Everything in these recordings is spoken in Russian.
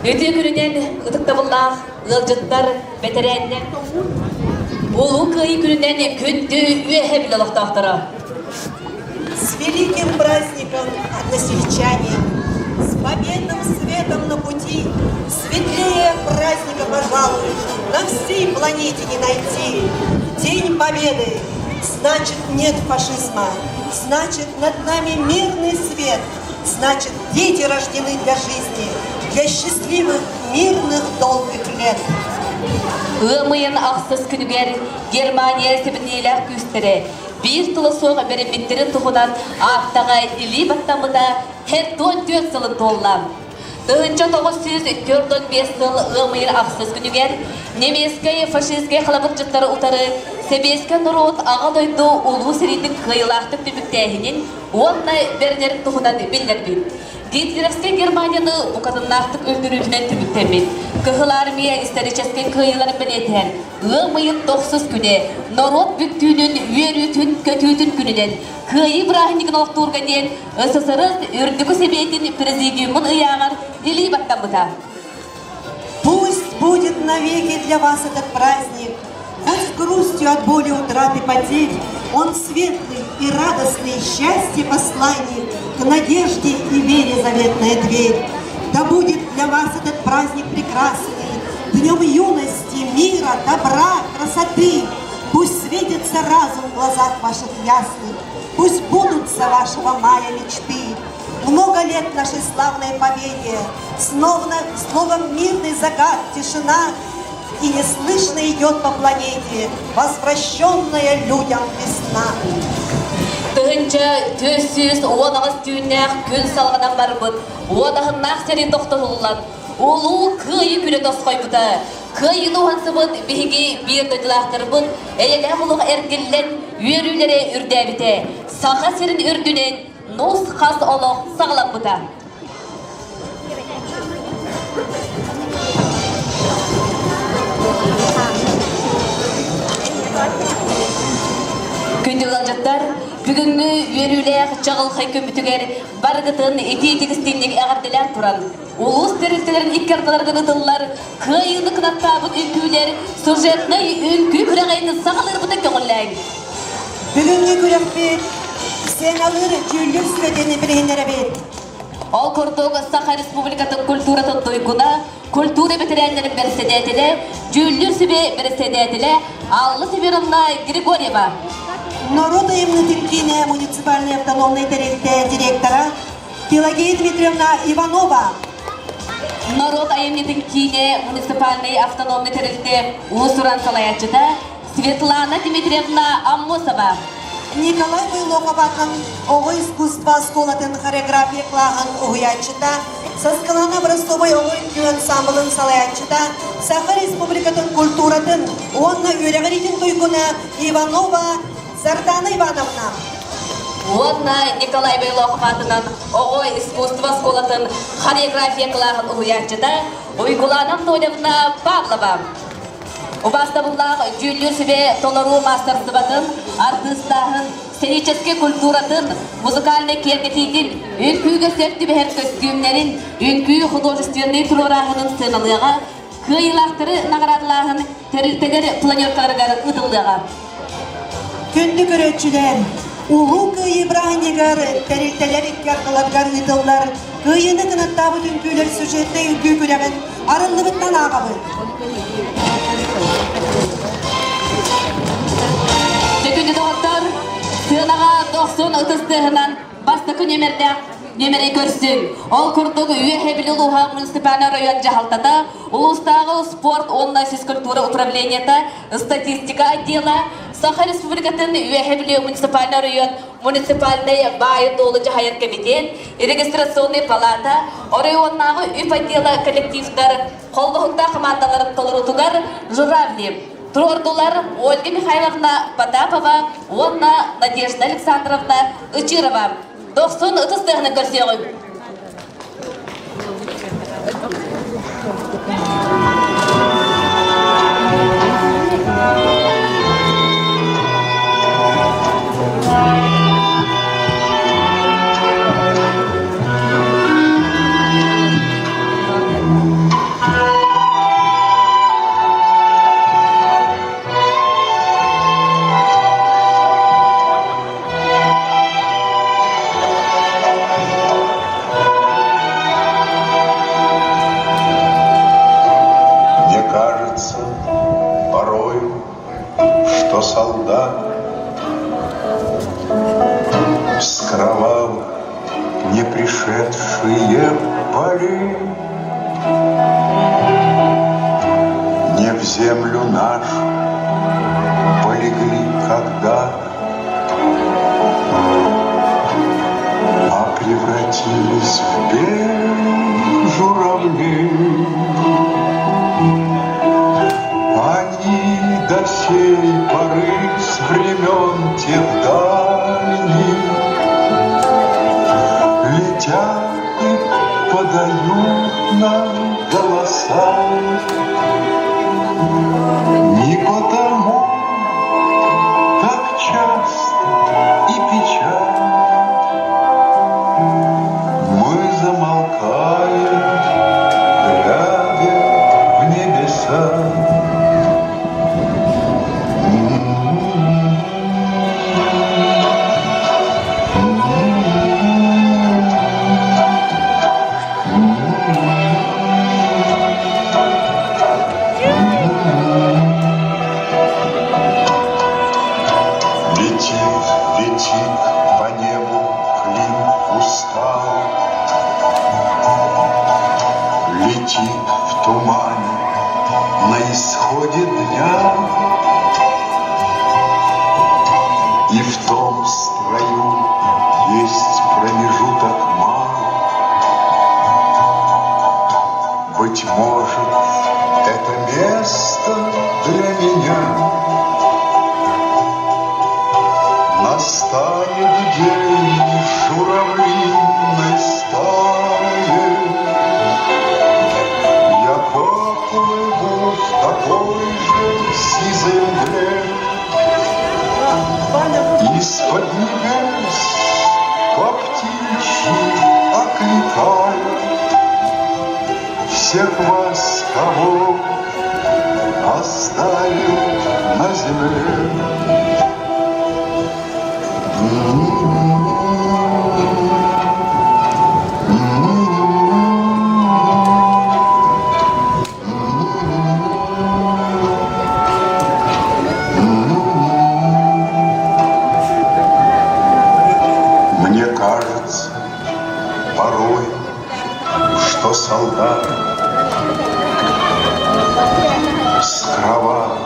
Өте күрінен ұтықтабыллақ, ғылжыттар, бәтерәннен. Олу күйі күрінен күнді үйе білалықтақтыра. С великим праздником, односельчане, с победным светом на пути, светлее праздника, пожалуй, на всей планете не найти. День Победы, значит, нет фашизма, значит, над нами мирный свет, значит, дети рождены для жизни, для счастливых, мирных, долгих лет. Ұмайын ақсыз күнігер Германия себінейлер күстірі. Bir тұлы соға бәрі біттерін тұғынан ақтаға илі баттамыда хәр 14 сылын толлам. 1945 сыл ұмайын ақсыз күнігер немескай фашистскай қалабырчыттары ұтары Себеске народ ағалайды ұлу сірейдің қиылақтық түбіктәйінен онна бәрінерін тұғынан білдербейді. Гитлеровский Германияны бұқатыннақтық өндірілінен түбіктәмін. Кығыл армия исторический қиыларын білетен. Ұмайын 9 күне народ бүктүйінің үйерітін көтүйдің күнінен қиы Брахинігін олықтырғанен СССР үрдігі себетін президиумын ұяғар елей баттамыда. Пусть будет навеки для вас этот праздник, хоть с грустью от боли, утраты, потерь, он светлый и радостный, счастье посланник, к надежде и вере заветная дверь. Да будет для вас этот праздник прекрасный, днем юности, мира, добра, красоты. Пусть светится разум в глазах ваших ясных, пусть будутся вашего мая мечты. Много лет нашей славной победе, словом мирный закат, тишина, и неслышно идет по планете возвращенная людям весна. Тығынша төссіз оғанағыз түйіннәқ күн салғадан бар бұд, оғанағыннақ сәрі тоқтығылылан. Олу күйі күлі тосқой бұда, күйі нұғансы бұд, бейге бір дөділақтыр бұд, әйелі мұлығы әргілін үйерілері үрдәбіте, сақа сәрін үрдінен, нұс қас олық сағылап бұда. Күнді ғалжаттар, бүгінгі үйерілер жағыл қай көмітігер барғытын еті-етігістендегі әғарділер тұран. Олыс тәрістелерін иккардылардың ұтылылар, қайыны қынаттабын үнкүйлер, сұржетіні үнкүй күрәғайны сағалыр бұда көңілләң. Бүгінгі күрәқпет, сен алыр жүлдір сүредені білгенлері бет. Ол көрдігі Саха Республикатын культуратын дойгуна, культура бетерәнлерін берседетілі, жүлдір сүбе берседетілі, Аллы Северовна Григорьева. Народа именно муниципальной автономной директора Пелагея Дмитриевна Иванова. Народ айымнетің кейіне муниципальный автономный теректе Усуран Салаячыда Светлана Дмитриевна Аммосова. Николай Вайлохов атқан оғы искусства сколатын хореография қылағын ұғыячыда, Саскалана Брастовой оғы үкі ансамблын Салаячыда, Саха Республикатын культуратын, онна үйрегіретін тойгуна Иванова Зардана Ивановна. Онна Николай Вайлохов атынан оғы искусства сколатын хореография қылағын ұғыячыда Уйгулана Антоневна Павлова. Убаста бұллағы жүлдер себе толару мастер-сыбатын, артыстағын, сценический культуратын, музыкальный керкетейдін, үнкүйге сәтті бәр көстюмлерін, үнкүй художественный турорағының сценалыға, күйілақтыры нағырадылағын тәрілтегер планеркаларғары ұтылдыға. Күнді көрөтшілер, ұлы күйі Брахинегар тәрілтелер иккардыларғар ұтылдар, күйіні қынаттабы үнкүйлер сюжетті үнкүй көрәғын арылыбыттан ағабы. Жүкінді доғыттар, сынаға 90 ұтыстығынан бастықы немері көрсін. Ол күрдігі үйе ұлыға муниципальный район жағалтата, ұлыстағы спорт, онна физкультура управленията, статистика отдела, Саха Республикатын үйе муниципальный район, муниципальный байы долы жағайын комитет, регистрационный палата, районнағы үп отдела коллективтар, қолғықта командаларын толырутугар журавли. Трордулар Ольга Михайловна Потапова, Онна Надежда Александровна Ичирова. 90 ұтыстығыны көрсеғым. солдат с кровавых не пришедшие полей, не в землю нашу полегли когда-то, а превратились в белых журавлей. Они до сей поры с времен тех дальних летят и подают нам голоса. Не потому так часто и печально мы замолкаем, глядя в небеса. Летит по небу клин усталый, летит в тумане на исходе дня, и в том строю есть промежуток малый. Быть может, это место для меня. Настанет день журавлиной стаи, я поплыву в такой же сизой мгле. Из-под небес по птичьи окликаю всех вас, кого оставил на земле. Мне кажется порой, что солдаты с кровавых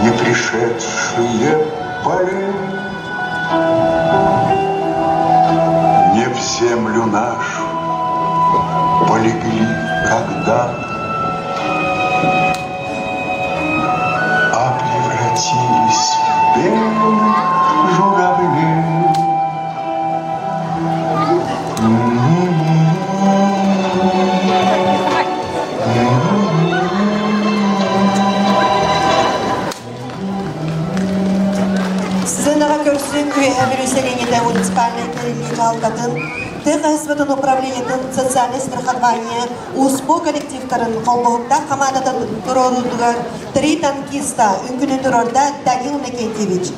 не пришедшие полей не в землю нашу полегли когда-то, а превратились в белых журавлей. Сценаға көрсін Брюсселенеде муниципальный жалқатын, ТХСВ-тың управлениетін социальный страхование, УСПО коллективтарын қолбығытта командада тұрорудығар 3 танкиста үңгіні тұрорда Данил Мекентьевич.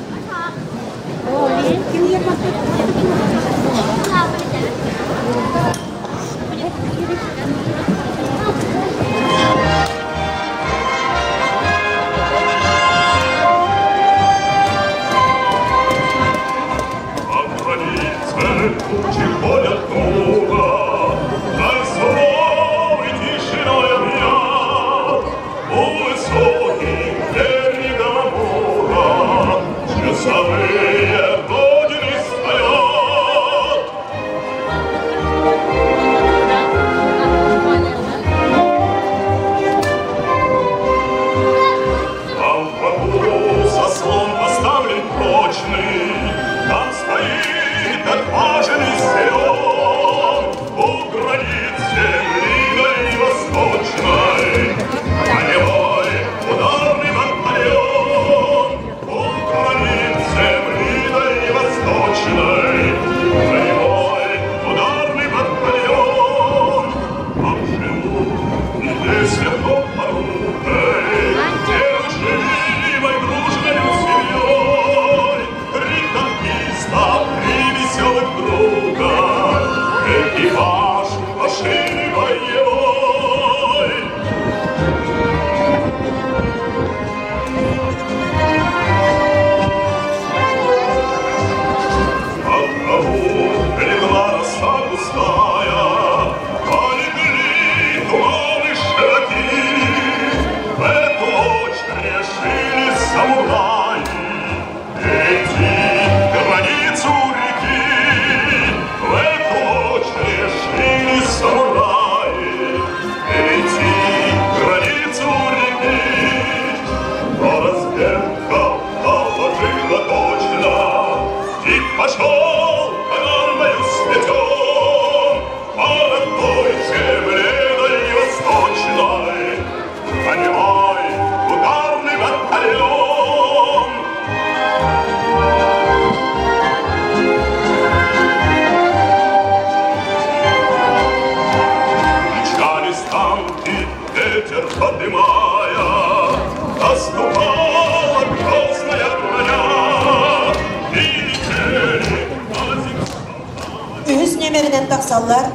menен taksallar,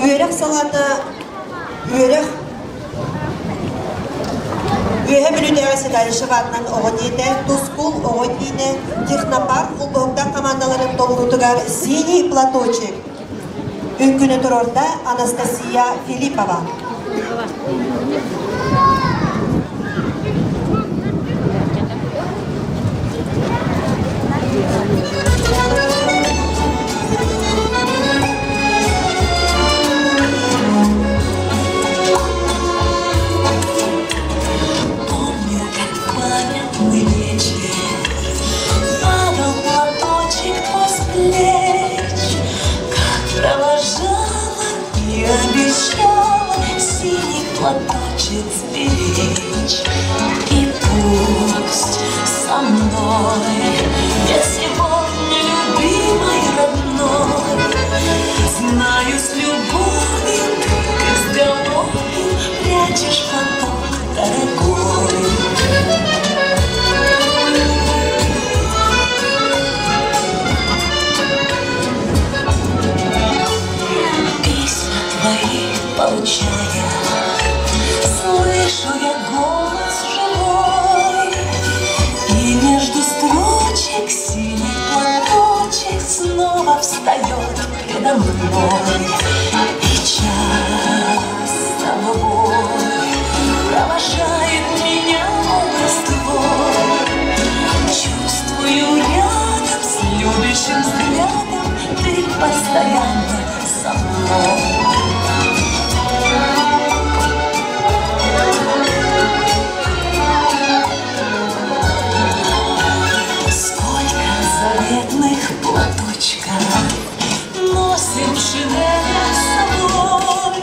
üyerek salana, üyerek Üye bülüdere sedayışı varından oğun yedi, Tuzkul oğun yedi, Технопарк Улбоғда командаларын толғытығар «Синий платочек». Үңкіні тұрорда Анастасия Филиппова. Платочек сберечь. И пусть со мной я сегодня любимый родной, знаю, с любовью ты с головой прячешь платок дорогой. Письма твои получая, слышу я голос живой, и между строчек синий платочек снова встает предо мной. И час с тобой провожает меня образ твой. Чувствую рядом с любящим взглядом ты постоянно со мной. Платочка носим шинель с собой,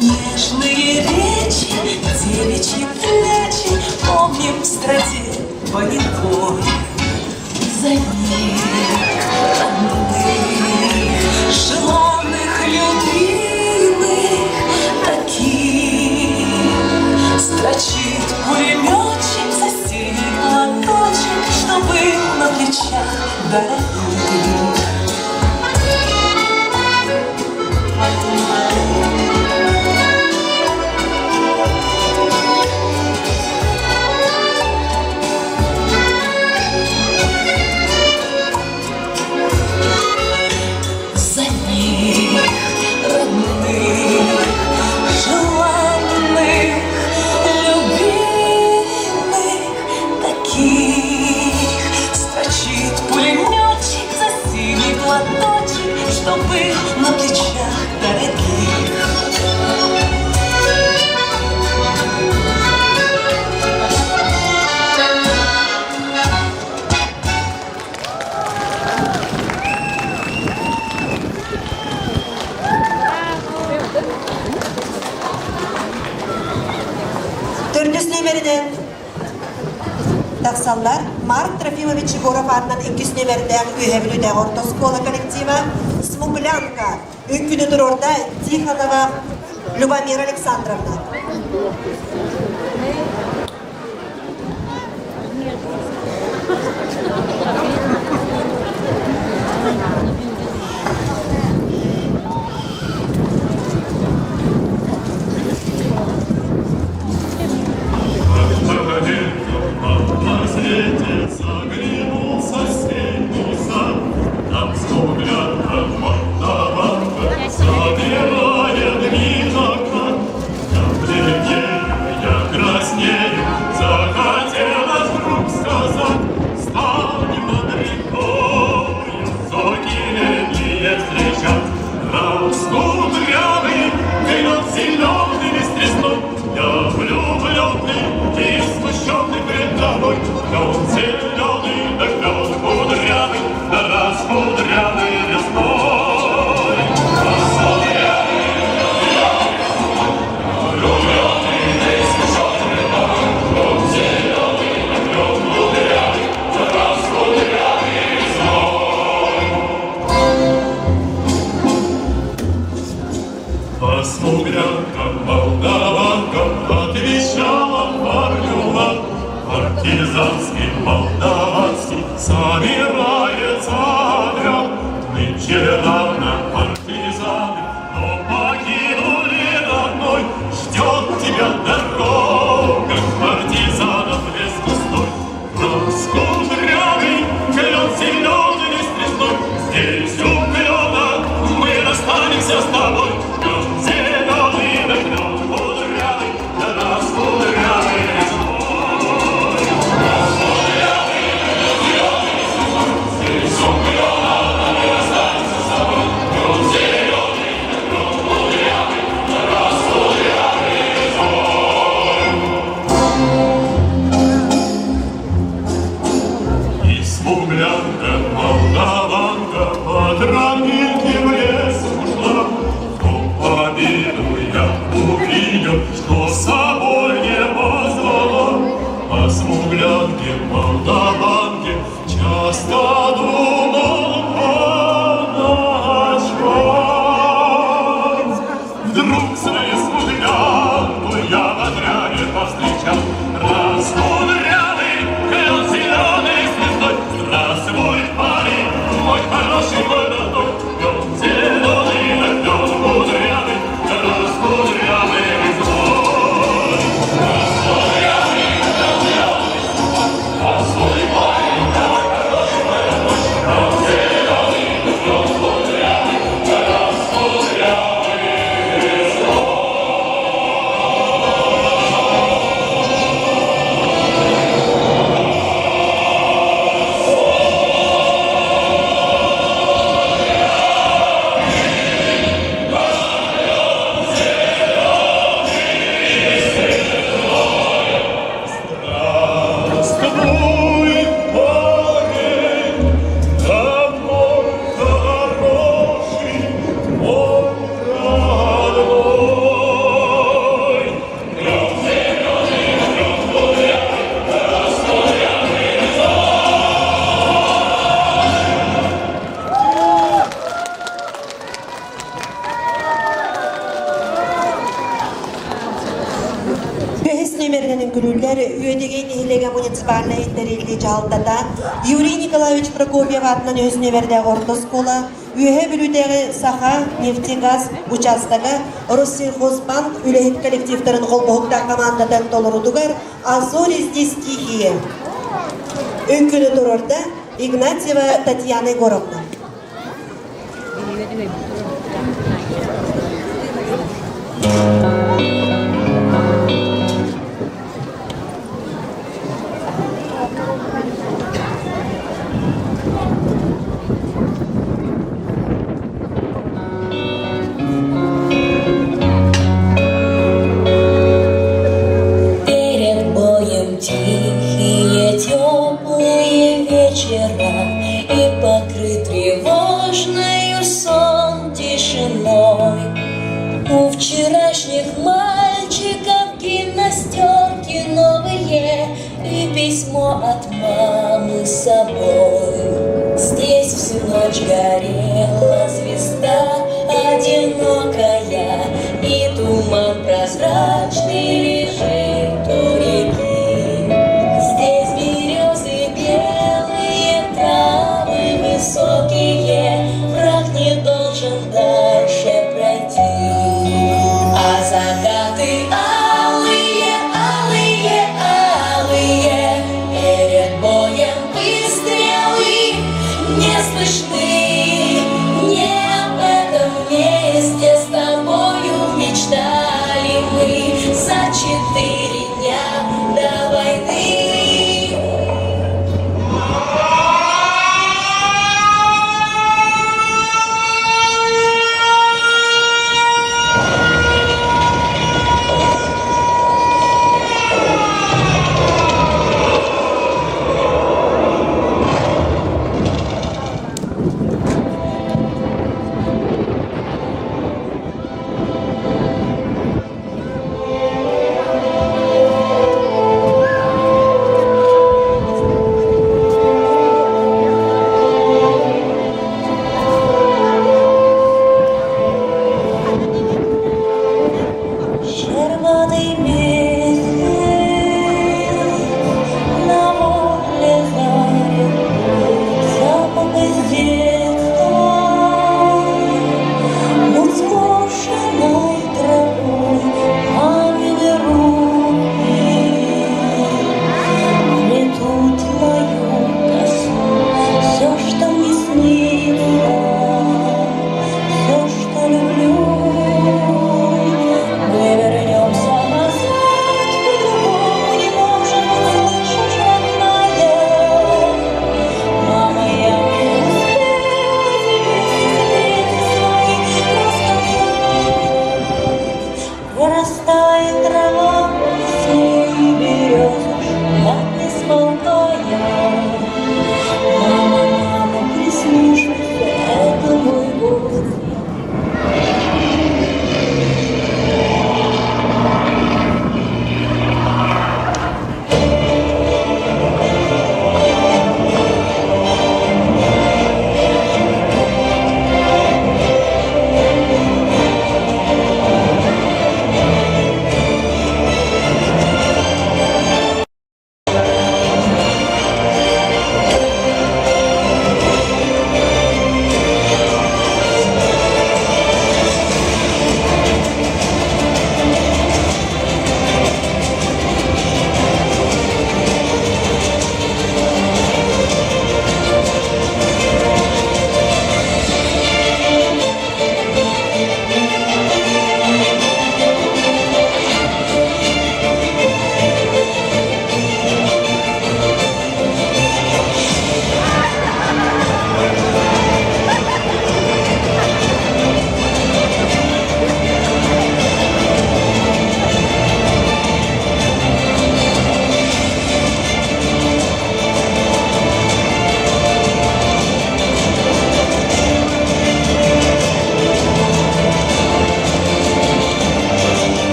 нежные речи, девичьи плечи помним в страде боевой. За них родных, желанных, любимых, таких строчит пулеметчик за синий платочек, чтобы на плечах дорогих. За них родных, желанных, любимых, таких строчит пулеметчик за синий платочек, чтобы на плечах дорогих. Төрдүс нөмеринен таксаллар Марк Трофимович Егоров атынан 200 нөмерден үйәбілуді ортоскола коллектива «Смуглянка». Үңкіні тұрорда Тихонова Любомира Александровна. Смуглянка, молдаванка, отвечала Марьюла, партизанский, молдаванский, собирается отряд, нынче равно партизанский. все с тобой. Лед зеленый, да лед кудрявый, да раз кудрявый весной. Смуглянка, молдаванка, по тропинке в лес ушла. Но обиду я увидел, что с собой не позвала. О смуглянке, молдаванке часто думал по ночам. Вдруг свою смуглянку я в отряде повстречал. Раскудрявый, клен зеленый звездой. Здравствуй, парень, мой хороший молодой. Лед зеленый, лед кудрявый, раскудрявый весной. Раскудрявый, раскудрявый, парень, мой хороший молодой. Лед зеленый, лед кудрявый, раскудрявый весной. Здравствуй, парень, да мой хороший, мой родной. Лед зеленый, лед кудрявый, раскудрявый Бәйіс нөмірінің күлілері үйедеген ехілеге муниципальный интерелі жалдата Юрий Николаевич Прокопьев атынан өз нөмірді орты скола, үйе білудегі Саха, нефтегаз, участығы, Россельхозбанк үлейт коллективтерін қолбоғықта командатын толырудығар Азори здесь тихие. Өңкілі тұрырда Игнатьева Татьяна Егоровна. Перед боем тихие, теплые вечера, и покрыт тревожною сон тишиной. У вчерашних мальчиков гимнастерки новые и письмо от мамы с собой. Здесь всю ночь горела звезда одинокая, и туман прозрачный лежит у реки. Здесь березы белые, травы высокие, враг не должен дальше пройти. А закаты алые, алые, алые, перед боем выстрелы не слышны.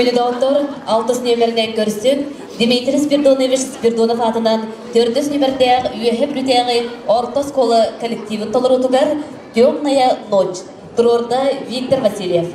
Күлі доғыттыр, 6 нөмірінен көрсін, Дмитрий Спиридонович Спиридонов атынан 4 нөмірдегі үйе бүрітегі орта сколы коллективін толыр отығар «Темная ночь». Тұрорда Виктор Васильев.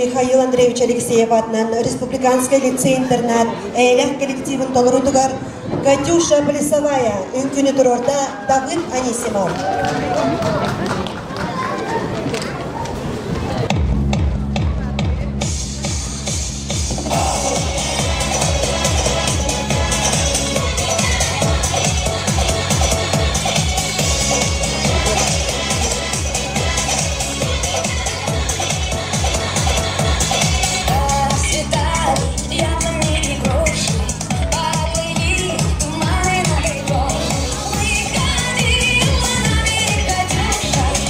Михаил Андреевич Алексеев атынан Республиканский лицей-интернат әйләк коллективын толырудығар Катюша Плесовая үнкүні тұрорда Давыд Анисимов. Туманы на грибов, мы ходили, мы на берег, Катюша.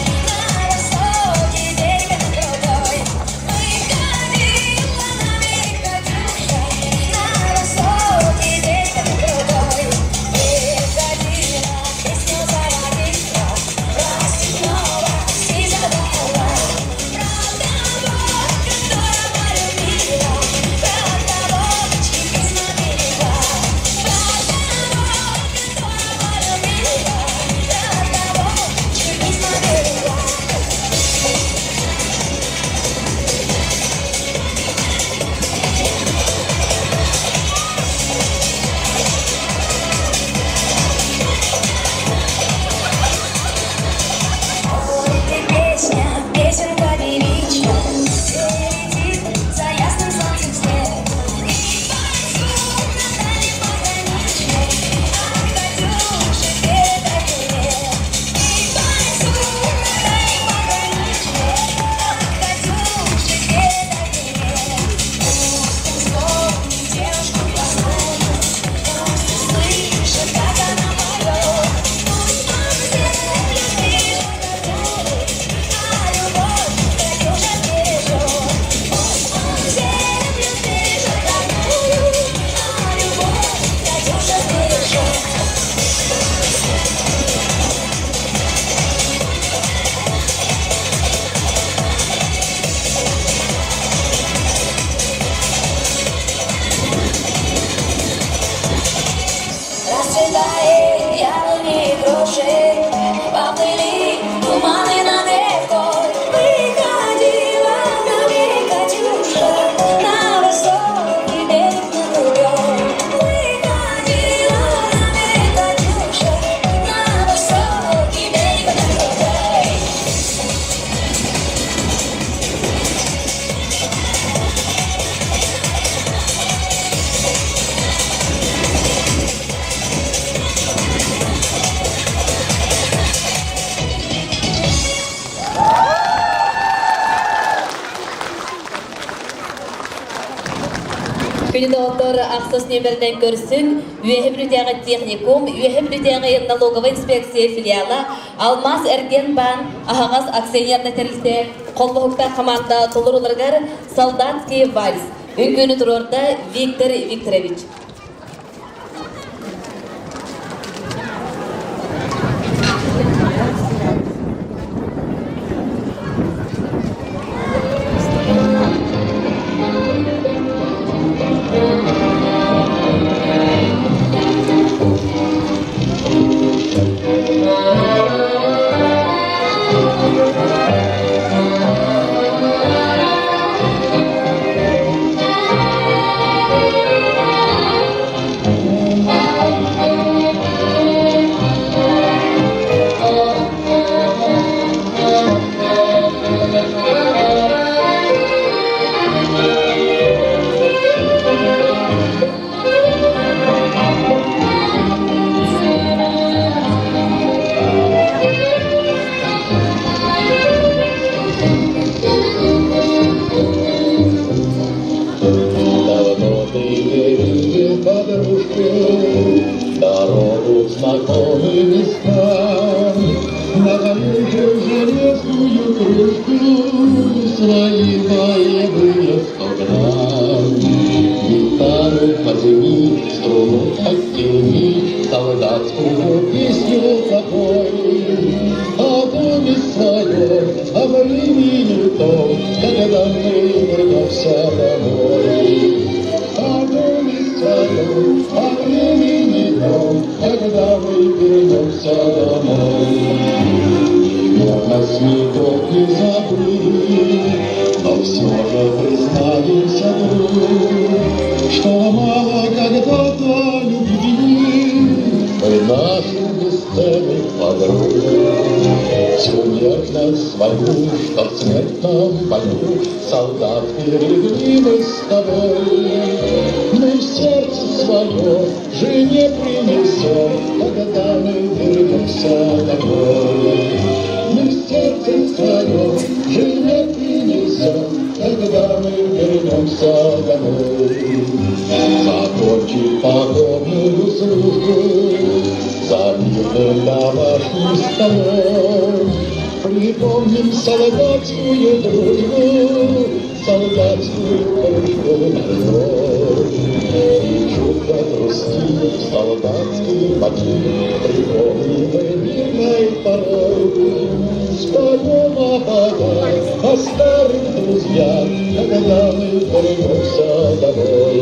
Күні доктор Ақсос нөмірінен көрсін, Үйехі техникум, Үйехі налоговый инспекция филиалы, Алмаз Эрген бан, Ағағаз акционерна тәрілсе, қолбығықта команда толыр оларғар солдатский вальс. Үңгіні тұрорда Виктор Викторович. Дорогу знакомым местам, на колючую железную кружку свои боевые 100 грамм. Гитару подними, струну оттяни, солдатскую песню запой. О доме своем, о времени том, когда мы вернемся домой. О доме своем, о времени том, когда мы вернемся домой. Верность никто не забыли, но все же признаемся друг, что мало когда-то любви мы наших бесценных подруг. Всю нежность свою, что в смертном бою солдат берегли мы с тобой. Мы в сердце свое жене принесем, когда мы вернемся домой. Мы в сердце свое жене принесем, когда мы вернемся домой. Закончив погромную службу, за мирным домашним столом, припомним солдатскую дружбу, солдатскую дружбу народов. И чутко грустит солдатский мотив, припомним мы мирной порой. Вспомним о богах, о старых друзьях, когда мы вернемся домой.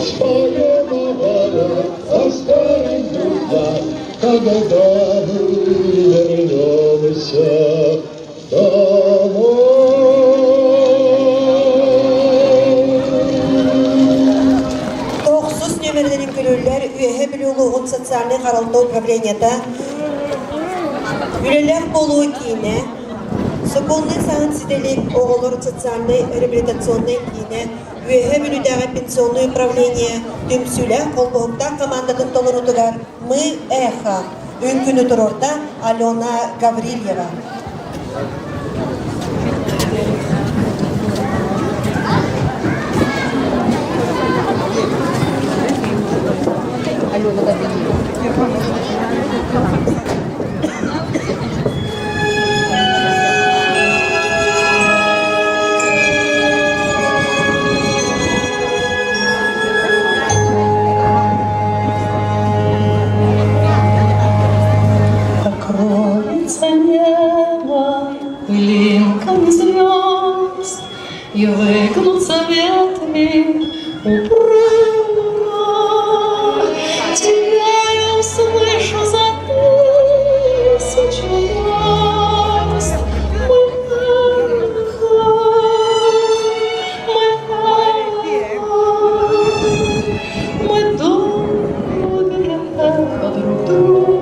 Вспомним о богах, о старых друзьях, когда мы вернемся домой. Тоқсыз нөмірдерін күлілер үйе білуілуғын социальный қаралты управленията үлелер болуы кейіне Соколный сағын сиделік оғылыр социальный реабилитационный кейіне үйе білудегі пенсионный управление дүмсүлі қолбығықта командатын толырудығар «Мы эхо» үңкіні тұрорда Алена Гаврильева. Покроется небо пылинками звезд, и выгнутся ветви упруго. Тебя я услышу за тысячу верст. Мы долго друг друга.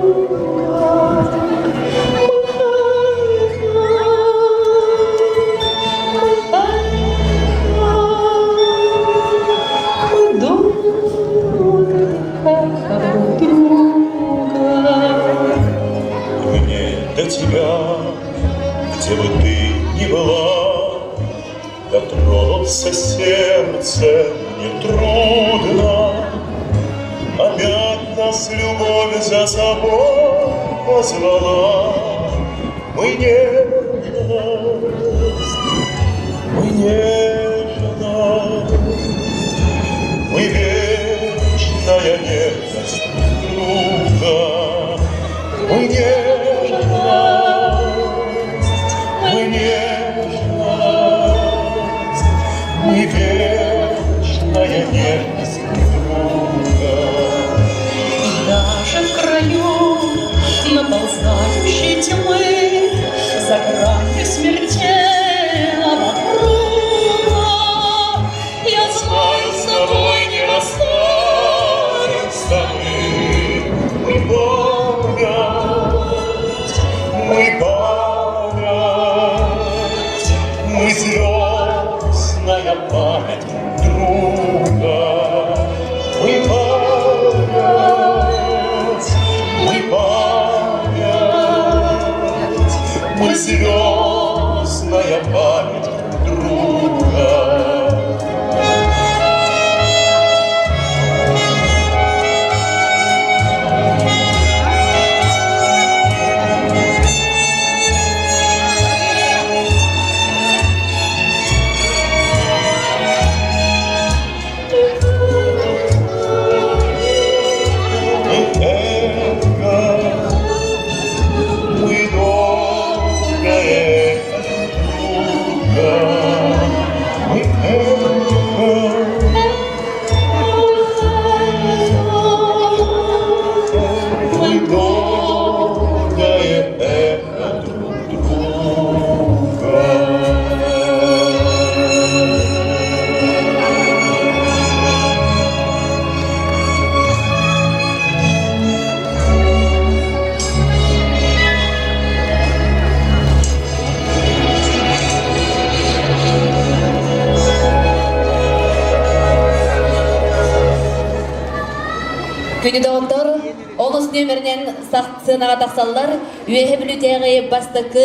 До тебя, где бы ты ни была, дотронулся сердце нетрудно. Опять нас любовь за собой позвала. Мы нежность, мы вечная нежность друга. Мы нежность, мы вечная нежность друга. Даже в краю наползающей тьмы, за гранью смертельного круга, я знаю, с тобой не расстанемся Мы память, мы звездная память друга. Мы память, мы звездная память друга. Күні доғындар, олыс нөмірінен сақсынаға тақсалар, үйе білутеғі бастықы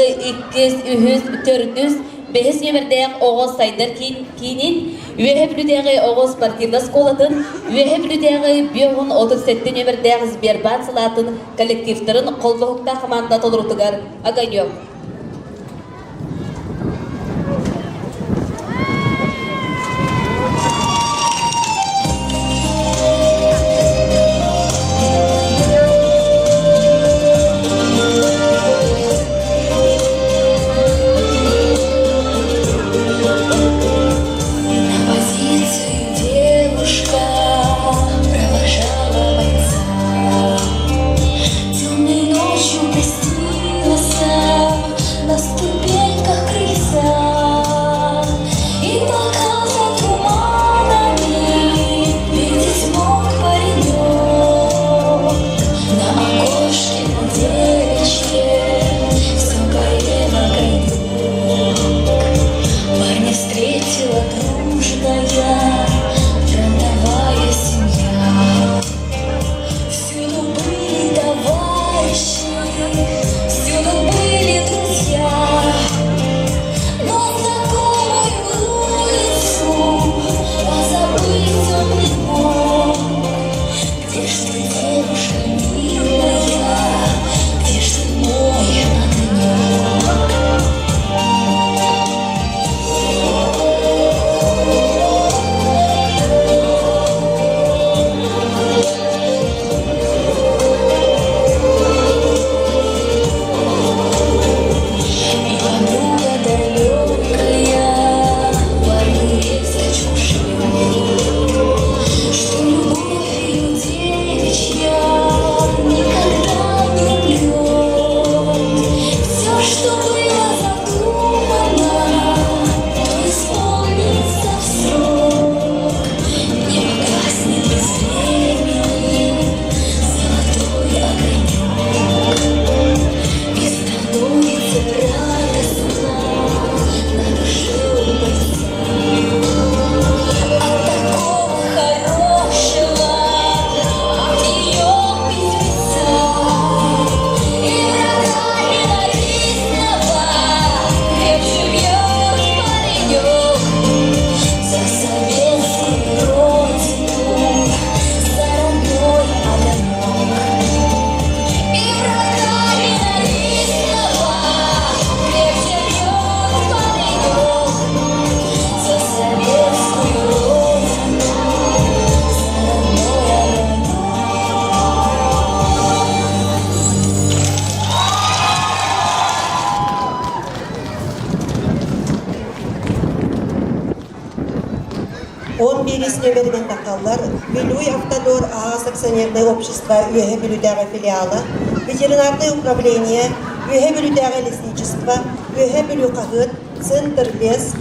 2-3-4-5 нөмірдеғ оғыз сайдар кейінен, үйе білутеғі оғыз спортивна сколатын, үйе білутеғі 5-37 нөмірдеғ Сбербан сылатын коллективтарын қолдығықта қаманда толырутығар Аганьев. Темной ночью приснился Он бересіне берген тақаллар, Белуй Автодор ААС акционерное общество Үйе Белудяға филиалы, ветеринарное управление, Үйе Белудяға лесничество, Үйе Белу Қағыт, Центр лес,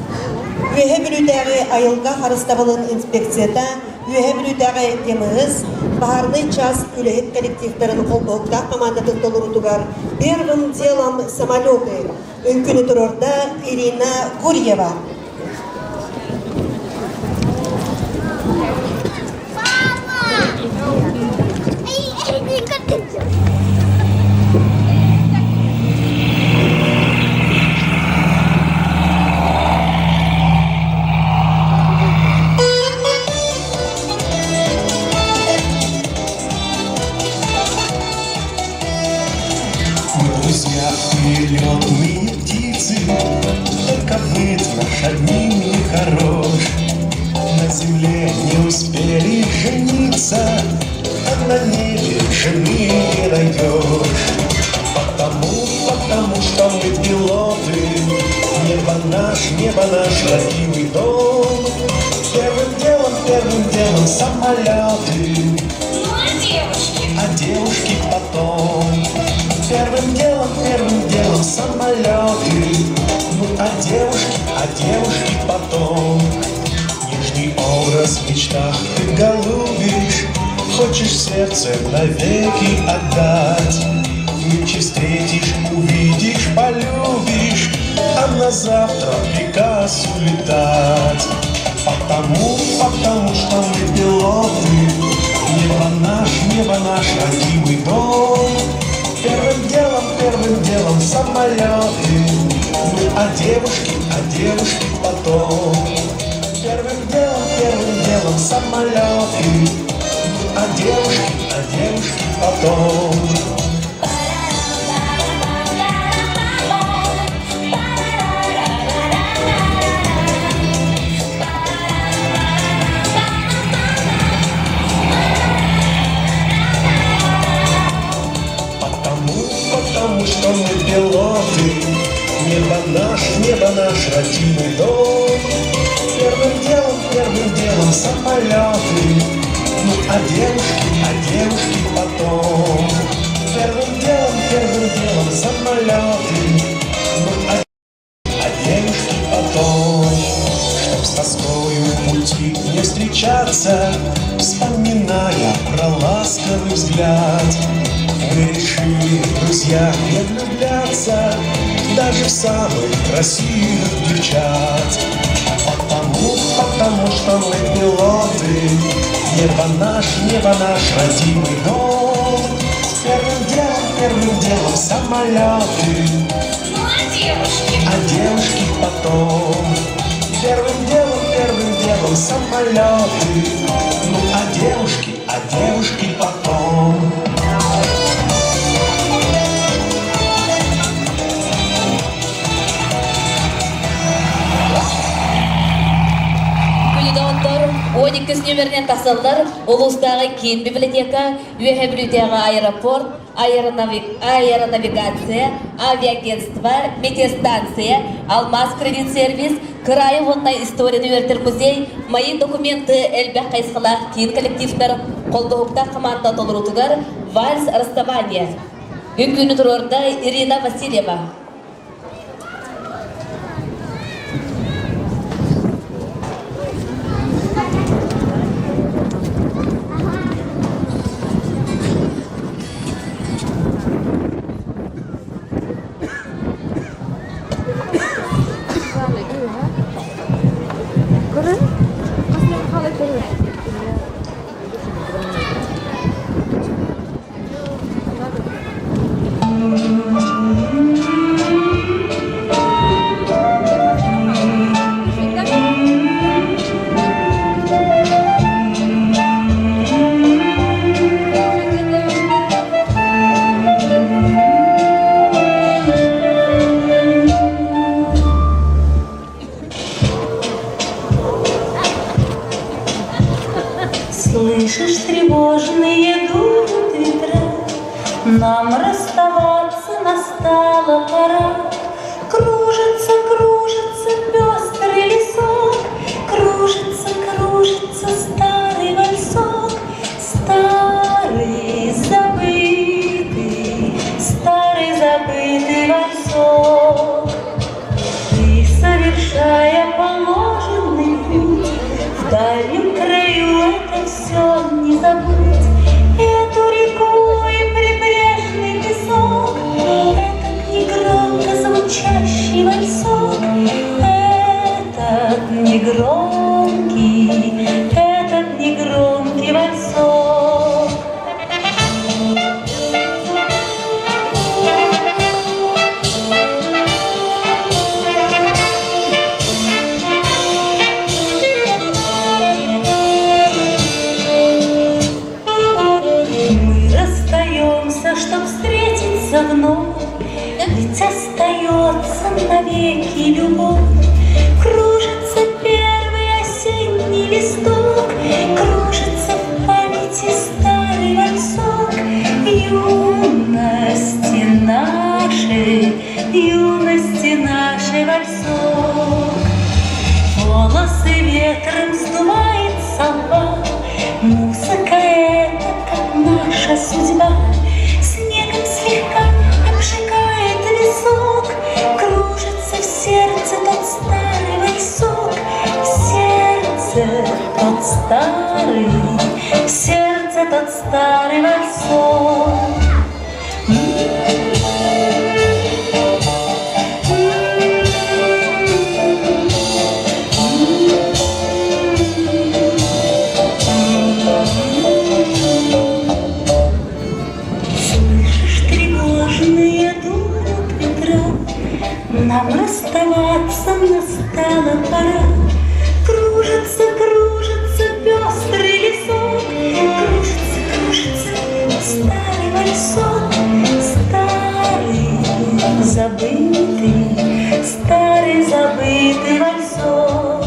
Үйе Белудяға айылға харыстабылын инспекцията, Үйе Белудяға теміз, Бахарный час үлехет коллективтерін қолбоқта командатын толырутугар, первым делом самолеты, Үңкіні тұрорда Ирина Гурьева. Друзья, перелетные птицы, только быт наш одним не хорош. На земле не успели жениться, а на небе жены не найдешь. Потому что мы пилоты, небо наш родимый дом. Первым делом самолеты, а девушки потом. Первым делом самолеты, ну а девушки потом. Нежный образ в мечтах ты голубишь, хочешь сердце навеки отдать. Нынче встретишь, увидишь, полюбишь, а на завтра приказ улетать. Потому что мы пилоты, небо наш родимый дом. Первым делом самолеты, ну а девушки потом. Первым делом самолеты, ну а девушки потом. Потому что мы пилоты, небо наш родимый дом. Первым делом самолеты, ну а девушки потом. Первым делом самолеты, ну а девушки потом. Чтоб с тоскою в пути не встречаться, вспоминая про ласковый взгляд, мы решили, друзья, не влюбляться даже в самых красивых девчат. Потому что мы пилоты, небо наш родимый дом. Первым делом самолеты, а девушки потом. Первым делом самолеты, ну а девушки потом. Оникс номерінен тасылдар, Улустағы кен библиотека, Үйе Белудяға аэропорт, аэронавигация, авиагентство, метеостанция, Алмаз кредит сервис, Краевонная история Нюертер музей, мои документы Эльбек Кайсқалақ кен коллективтер, қолдауықта команда толырутугар, вальс расставания. Үңкіні тұрорда Ирина Васильева. Слышишь тревожные дуют ветра, нам расставаться настала пора. Кружится, кружится пестрый лесок, кружится, кружится. совершая положенный путь, в дальнем краю это все не забыть. Эту реку и прибрежный песок, этот негромко звучащий вальсок, этот негромкий вальсок. Чтоб встретиться вновь, ведь остается навеки любовь. Кружится первый осенний листок, кружится в памяти старый вальсок юности нашей вальсок. Волосы ветром сдувает со лба, музыка эта, как наша судьба. Снегом слегка обжигает висок, кружится в сердце тот старый вальсок, в сердце тот старый вальсок. Нам расставаться настала пора. Кружится пестрый лесок, кружится старый вальсок, старый забытый вальсок.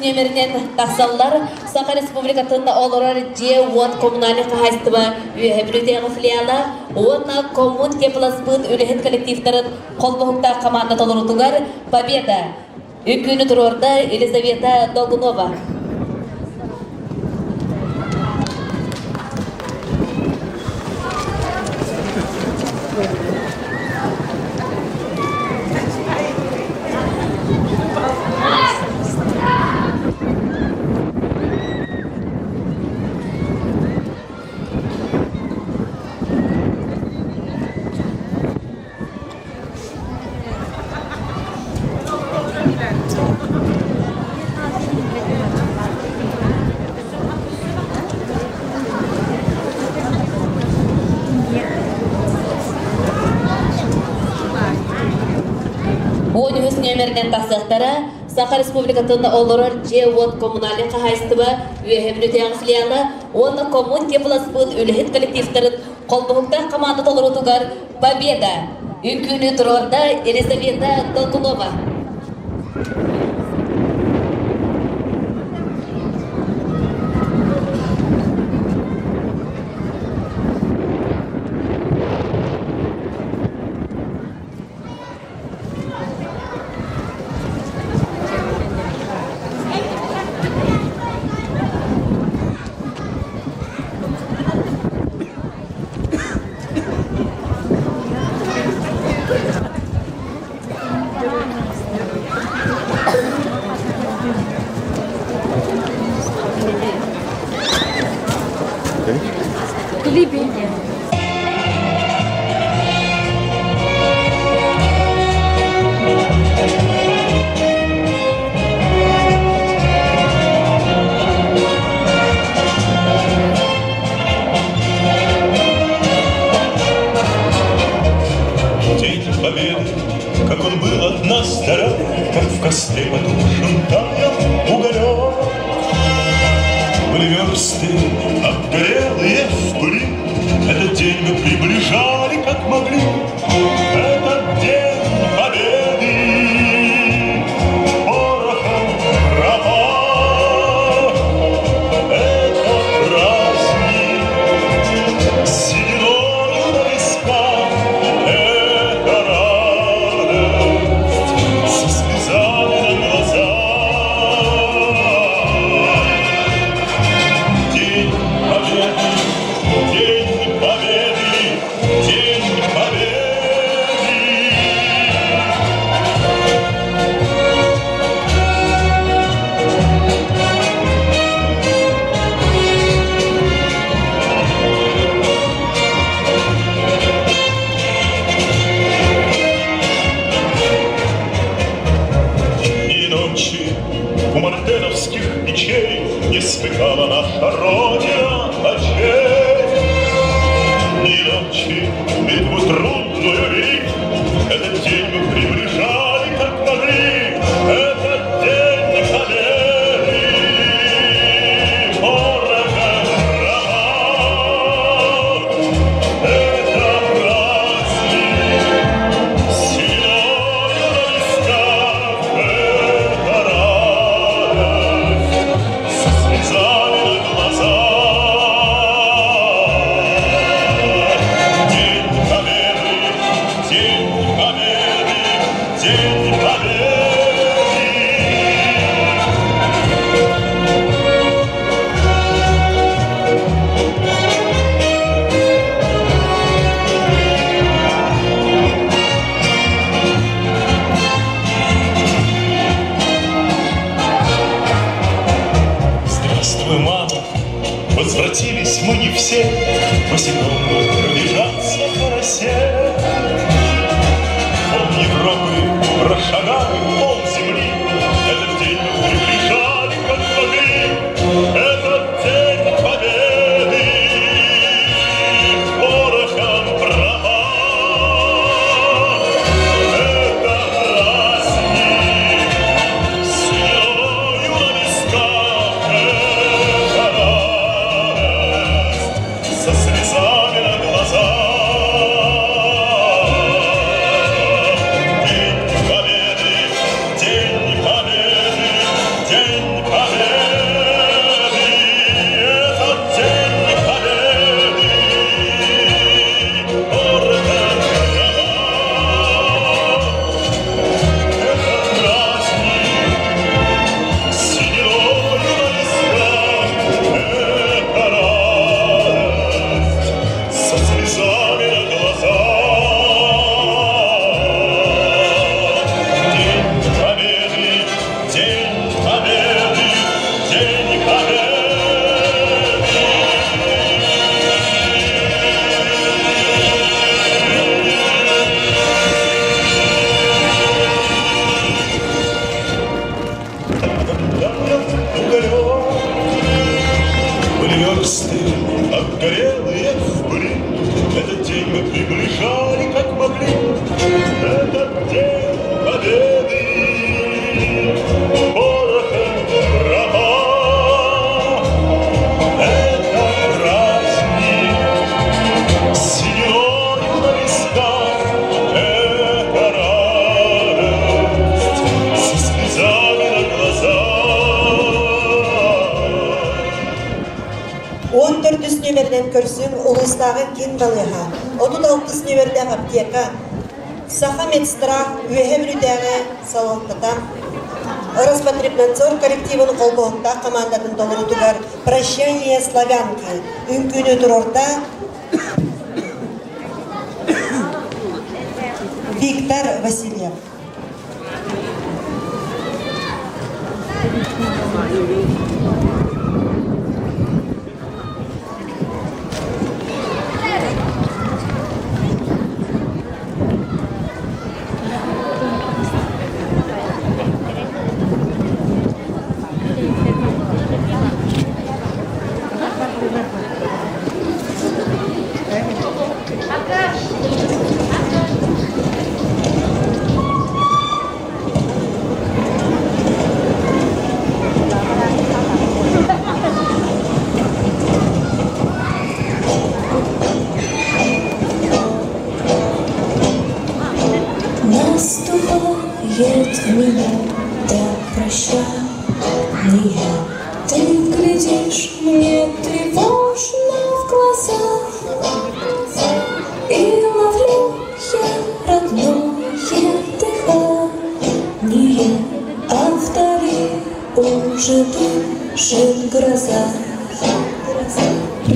Нөмерінен тақсаллар Саха Республикатында оларар J1 коммунальный хозяйство библиотека филиалы онна коммун теплосбыт үлехет коллективтарын қолбоқта команда толырутугар Победа. Үкүнү турорда Елизавета Долгунова. Нөмерінен тақсақтары Саха Республикатында оларар J1 коммунальный хозяйство библиотека филиалы онна коммун теплосбыт үлехет коллективтарын қолбоқта команда толырутугар Победа. Үкүнү турорда Елизавета Долгунова. Как он был от нас далек, как в костре потушен таял уголек. были версты, обгорелые в пыли. Этот день мы приближали, как могли. Этот день победы. Порохом пропах. Это праздник. Сединою на висках. Это радость. Со слезами на глазах. День победы. День победы, день победы. И ночи у мартеновских печей не смыкала наша Родина очей. И ночи битву трудную вели. Этот день мы приближали, как могли. Этот день победы. Порохом пропах. Это праздник. Сединою на висках. Это радость. Со слезами на глазах. День победы, день победы, день победы. Здравствуй, мама, возвратились мы не все, босиком пробежаться по росе. Пол Европы прошагали, пол земли. Этот день мы приближали, как могли. Этот день победы. Порохом пропах. Это праздник. Сединою на висках. Это радость. Со слезами на глазах. День победы, день победы, день победы. Этот день победы. Порохом пропах. Это праздник. Сединою на висках. Это радость. Со слезами на глазах. День победы, день победы, день победы. Были версты, обгорелые в пыли. Этот день мы приближали, как могли. Этот день победы. Порохом пропах. Это праздник. Сединою на висках. Это радость. Со слезами на глазах. Он төртүс нөмерден көрсүң улустагы кин балыга. 36 нөмерден аптека. Саха медстрах үеһе бүрүдәге салоттата. Роспотребнадзор коллективын колбоонта командатын толурутугар «Прощание славянки» үңкүнү турорта Виктор Васильев.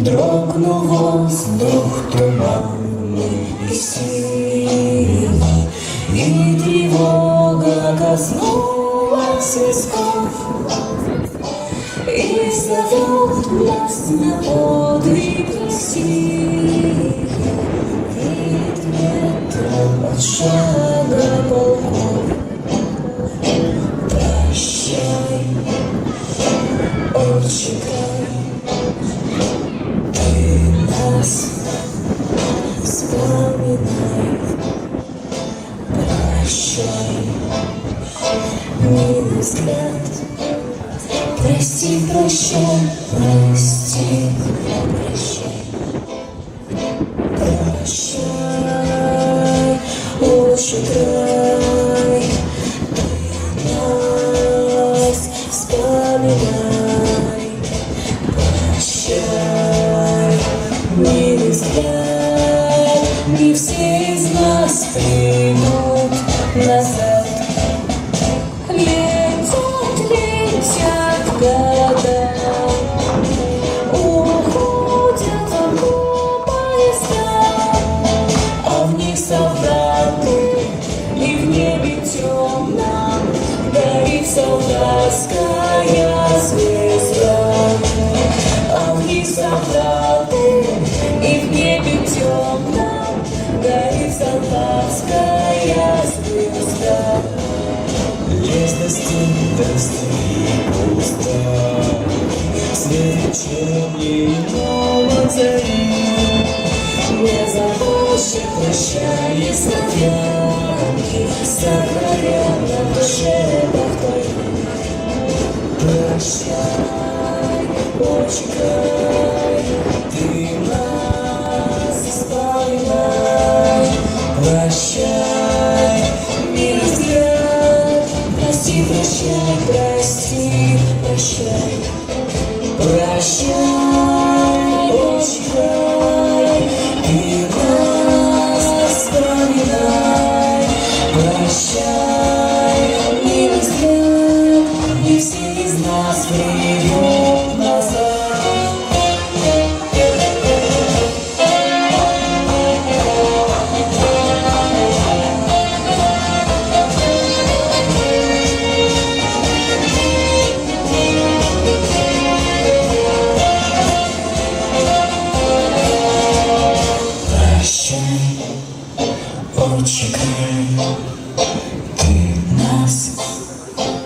Дрогнул воздух туманный и синий, и тревога коснулась висков, и зовет нас на подвиг России. Вид ветром от шага полков. Прощай, отче край, ты нас вспоминай. Прощай, милый взгляд. Прости, прощай, прости, прощай. Прощай, отче край, ты нас вспоминай. Прощай, милый взгляд. Не все из нас придут назад. Летят года, уходят поезда, а в них солдаты, и в небе темном горит солдатская звезда. А в них солдаты, и в небе темном горит солдатская звезда. Лес достиг и пусто, свет вечерний новой зари. Не забудь, прощай, славянки, сохраняя на душе покой. Прощай, отче край, ты нас вспоминай. Прощай, милый взгляд. Прости, прощай, прости, прощай. Прощай, отче край, ты нас вспоминай. Прощай, милый взгляд. Не все из нас придут назад. Отче край, ты нас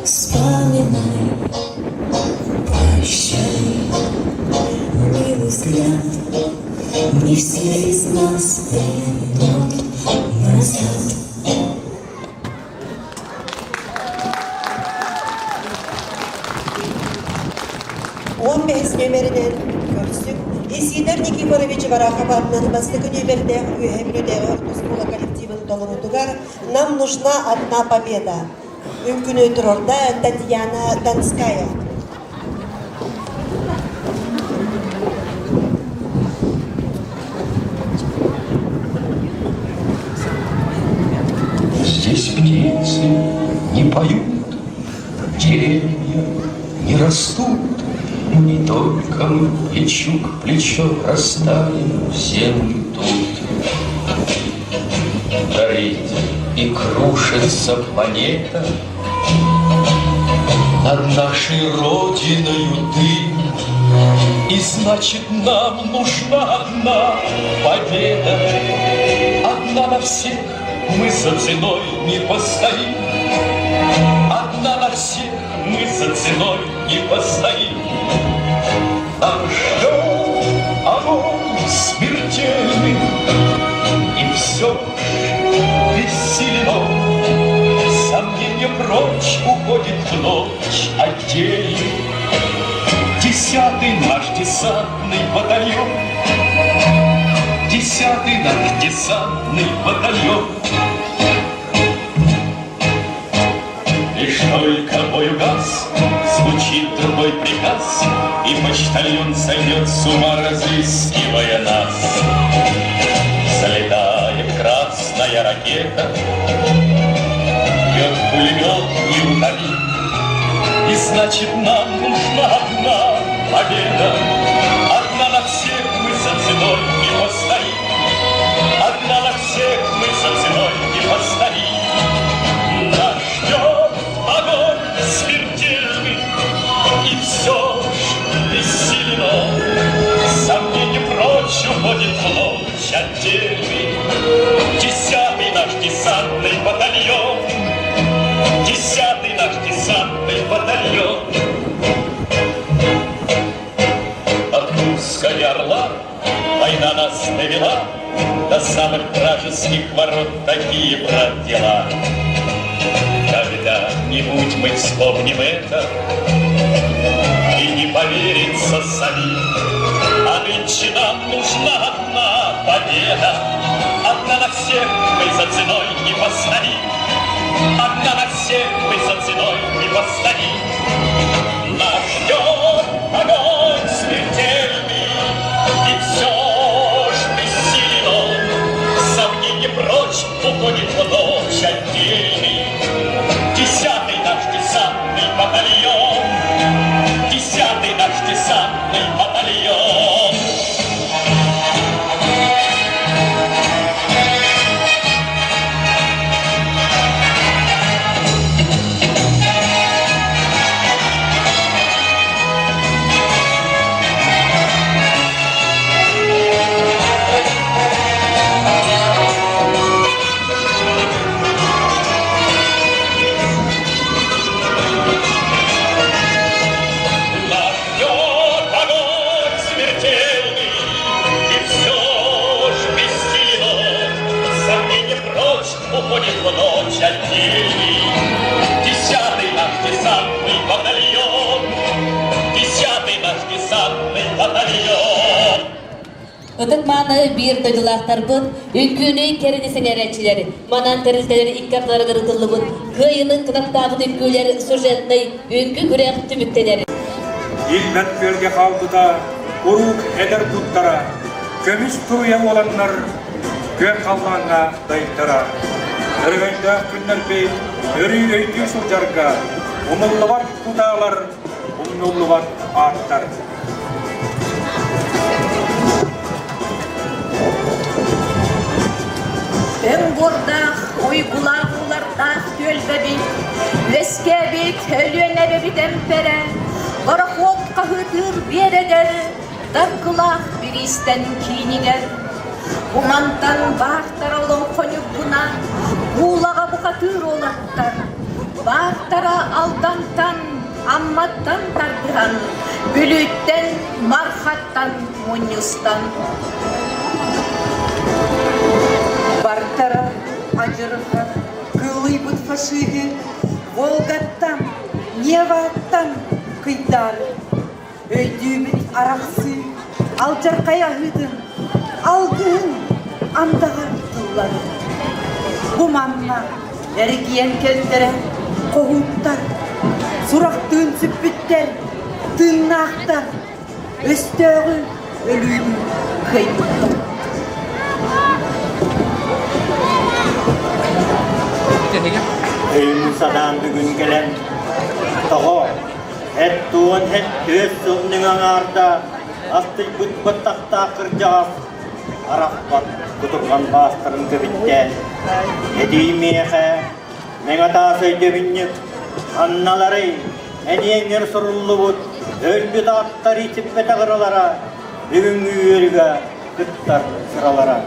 вспоминай. Прощай, милый взгляд. Не все из нас придут назад. Он бес нөмерінен көрсік. Исидор Никифорович Вараховатның бастығы нөмерде үйемлюдегі Ордускула коллективын толымытугар «Нам нужна одна победа». Үмкін өтір орда Татьяна Донская. Здесь птицы не поют, деревья не растут, и только мы плечу к плечу растаем в землю тут. Горит и крушится планета, над нашей родиною дым, и значит нам нужна одна победа. Одна на всех мы за ценой не постоим, одна на всех мы за ценой не постоим. Нам ждет огонь смертельный, и все бессилено. Сомнение прочь уходит в ночь отдельный. 10-й наш десантный батальон, 10-й наш десантный батальон. Лишь только бой угас, звучит другой приказ, и почтальон сойдет с ума, разыскивая нас. Залетает красная ракета, бьет пулемет неутомим, и значит нам нужна одна победа. Одна на всех отдельный, 10-й наш десантный батальон, 10-й наш десантный батальон. От Курска и Орла война нас довела до самых вражеских ворот, такие, брат, дела. Когда-нибудь мы вспомним это и не поверится самим. А нынче нам нужна одна победа, одна на всех мы за ценой не постоим, одна на всех мы за ценой не постоим. Нас ждет огонь смертельный, и все ж бессилен, сомнение прочь уходит в ночь отдельный. 10-й наш десантный батальон, 10-й наш десантный батальон. Уходит в ночь отдельный. 10-й наш десантный батальон, 10-й наш десантный батальон. Ötük manı bir döydülahtar bud, ünkünü kerini erçileri, manan terilteleri ikkapları kırıtıllı bud, kıyının kınaktabı ünküleri sürjetnay, ünkü gürek tümükteleri. İlmet bölge kaldı da, uruk eder tuttara, kömüş tuğya olanlar, gök kalmağına dayıttara. Örgünde günler bey, örü öykü sılcarga, umullu var kudalar, umullu var ağıtlar. Ön bordak, uygular ularda tölbebi, Veskebi, tölüne bir tempere, Barahot kahıdır bir eder, Darkılak bir isten kiniger. Umantan bağırtara olan konukuna, Buğlağa bu katır olattar, Bağırtara aldantan, ammattan tardıhan, Bülütten, marhattan, munyustan. Бартара, Аджарыха, Кылый-быт фашиги, Волгаттан, Неваттан, Кыйдар, Өйдүүбүт араксы, Алжаркай ахыдын, Алдыын, Андагар тыллары. Буманна, Эргиен келтере, Когуттар, Сурактыын сүппүттер, Тыннактар, Өстөгү, Өлүүм, Кыйбыттар. Sadan bugün gelen toğu et tuğun et töz suğunun ağarda astık büt takta kırcağız Arafbat kuturgan bastırın köbitte Ediymeyeğe Meğata söylediğinlik annaları Ediyenger sorullu bud Öldü dağıttar içip bete kıralara Bugün üyerige kıttar sıralara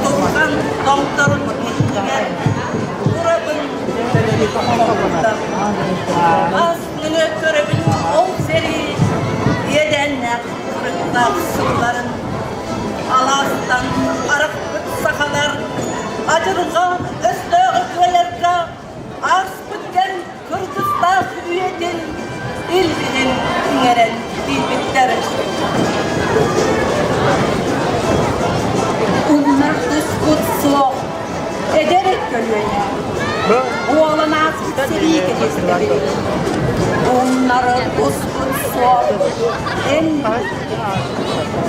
Topkan dağıtların gittiler, Kurabın aslını körebin ol seri, Yedenler kırıkta sırların, Alastan arak bıt sakalar, Acırgan östöğü kölerge, Aspıtten Kırgız'da üyedin, İlbinin tüngeren bilbitler. Onlar düzgün soğuk ederek görüyorlar. Bu olan az seriyi geliştirir. Onları düzgün soğuk en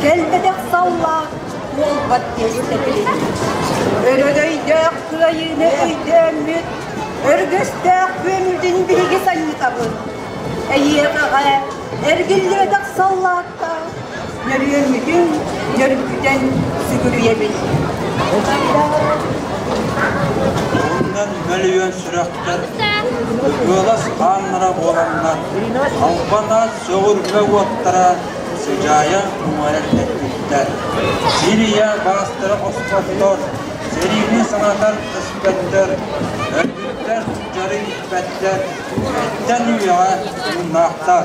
gelmedek salla yol batteştirir. Örgöydek köyüne öydemüt, örgöstek ömürdün bilgi sanı kabın. Eyyeğe ergilledek sallakta, Nörüyemüdün, nörübüden sügürüyebil. Ondan milyon sürekler, Ölas anlara olanlar, Alpana söğürme otlara, Sıcaya umarım etmişler. Siriya bastırı ospattır. Serini sanatar kısmetler. Örgütler tüccarı hikmetler. Etten üyağa unnaktar.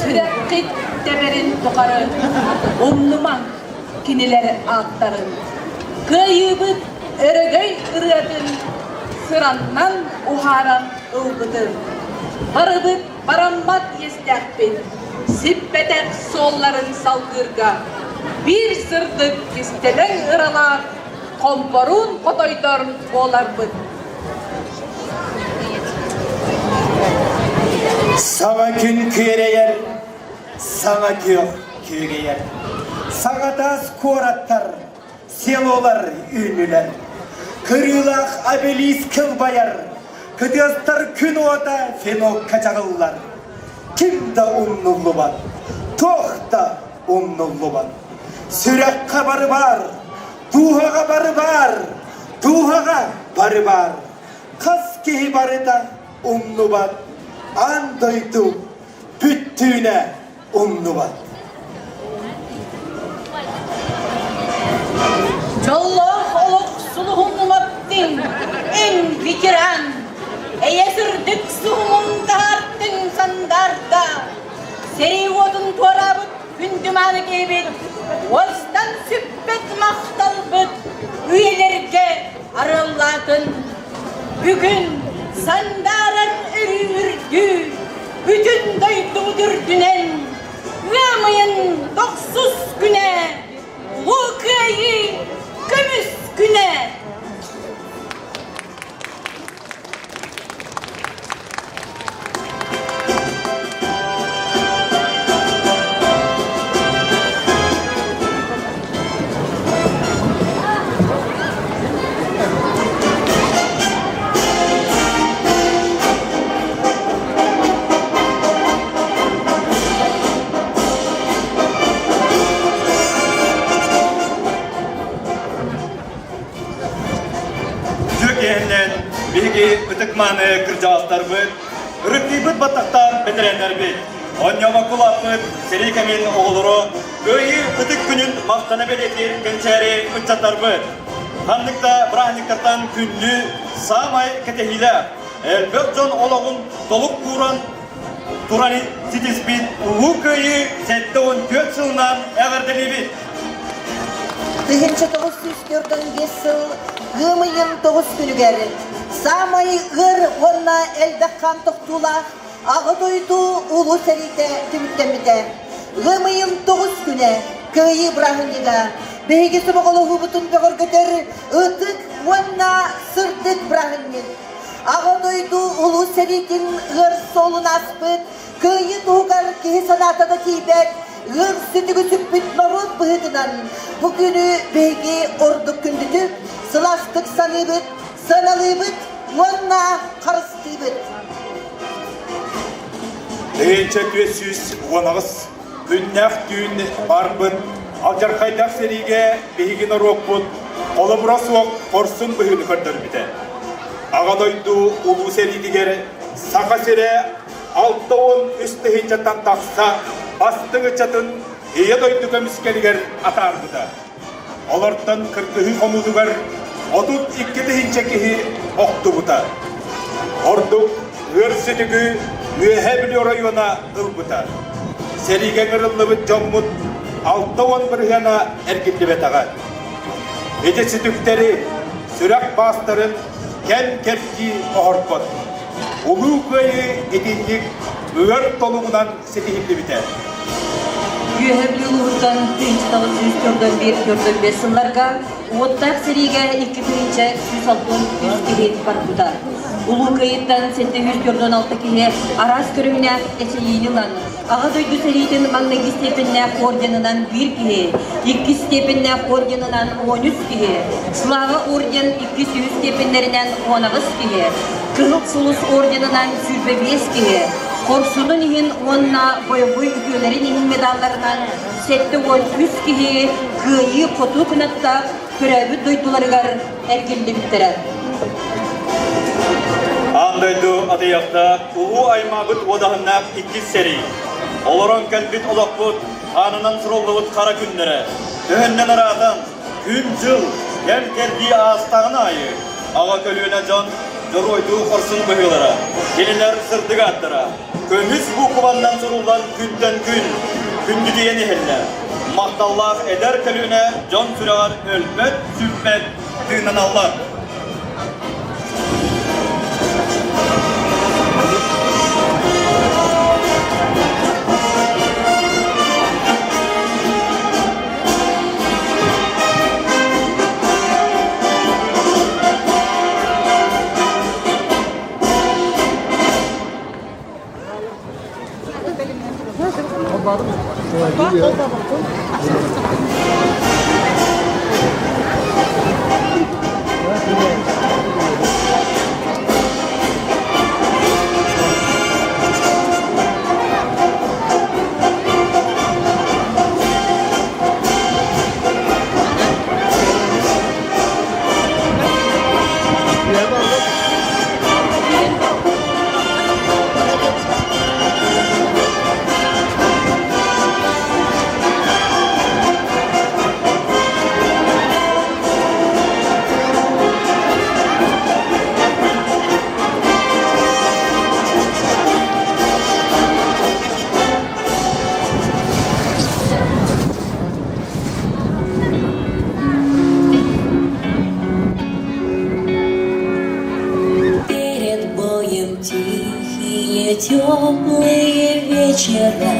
Sürekli teberin tukarı, umluman kinileri atların. Kıyıbıt örgöy ırıdın, sırandan uharan ılgıdın. Barıbıt barambat yestekpin, sippetek solların salgırga. Bir sırdık kistelen ıralar, komporun kotoydor olarbıt. Sana gün köreyer, sana gök köreyer. Sana das korattar, selolar ünlüler. Kırılak abelis kılbayar, kıdızlar gün oda fenok kaçağıllar. Kim da umnullu var, toh da umnullu var. Sürek kabarı var, duhaga barı var, duhaga barı var. Kas kehi barı da umnu var. Andaydı büttüğüne umnuvat. Jolloh oluk suluhunumattın, en fikiren. Eyesürdük suhumun taharttın sandarda. Seri odun torabıt, gündümanı gebit. Ozdan süppet mahtalbıt, üyelerge arılladın. Bugün sandaran ürürdü, bütün doydu dürdünen. Uyamayın doksuz güne, ulu kıyı kömüz güne. Türkiye'nin bilgi ıtıkmanı kırcağızlar bit, ırıktibit bataktan betirenler bit. Onyama kulapıt, seri kemin oğuluru, köyü ıtık günün maktana belirtir kençeri ıçatlar bit. Hanlıkta brahniktartan günlü sağmay ketehile, elbet jon olağın doluk kuran Turani sitis bit, ulu köyü 7-14 yılından eğerdeli bit. 1945 yıl gımıyın 9 günü geri. Samay ır onna elde kan toktula ağı doydu ulu seride tümüktemide. Gımıyın 9 güne köyü Brahiniga. Behegesi bağlı hubutun beğer göter ıtık onna sırdık Brahinin. Ağı doydu ulu seridin ır solun aspıt. Köyü tuğgar ki sanatada kiybek. Gır sütügü süppüt marut bıhıdınan. Bugünü beygi orduk gündüdü. Sılaştık sanıbıt, sanalıybıt, onna karıstıybıt. Değinçek ve süs onağız. Günnek düğün barbıt. Alcar kaydak serige beygi narokbut. Ola bura soğuk korsun bıhını kırdır bide. Ağa doydu ulu seridiger. Saka sere 6-10 üstü hinçatan taksa. Bastığı çatın iye doydu kömüskeliger atar bıda. Olortan 40 konudugar. 32 hinçekihi oktu buta. Orduk hırsıdıgı mühebli orayona ılbıta. Serigen ırıllıbı jommut 6-11 yana ergitli betağa. Ece tükteri sürak bastırın ken kerki ohorkot. Ulu köyü edinlik ıör doluğundan setihimli biter. Yühebli uğurdan 1945 yıllarga Ottaq seriga 2 birinci 106 100 var buda. Ulu kayıttan 746 kihe aras körümüne eçeyiyilan. Ağa doydu seriden Magnagi stepinne ordenanan 1 kihe, 2 stepinne ordenanan 13 kihe, Slava orden 200 stepinlerinden 19 kihe, Kırık Sulus ordenanan 5 kihe, Korsunun ihin onna boy ülkelerin ihin medallarından 7-13 kihe kıyı potu kınatta körevi duydularıgar ergilli bittirer. Ondaydı adayakta uğu aymabıt odağınnak 2 seri. Oloron kalbit olakbut, anınan sırollıbıt kara günlere. Töhünden aradan, gün jıl, hem geldiği ağıztağın ayı. Ağa kölüğüne can, jor oyduğu korsun bıhılara. Geliler sırdık attıra. Kömüs bu kuvandan soruldan günden gün, gündü diyeni heller. Mahtallah eder kölüğüne, can sürer ölmet, sübbet, düğünen Allah. Теплые вечера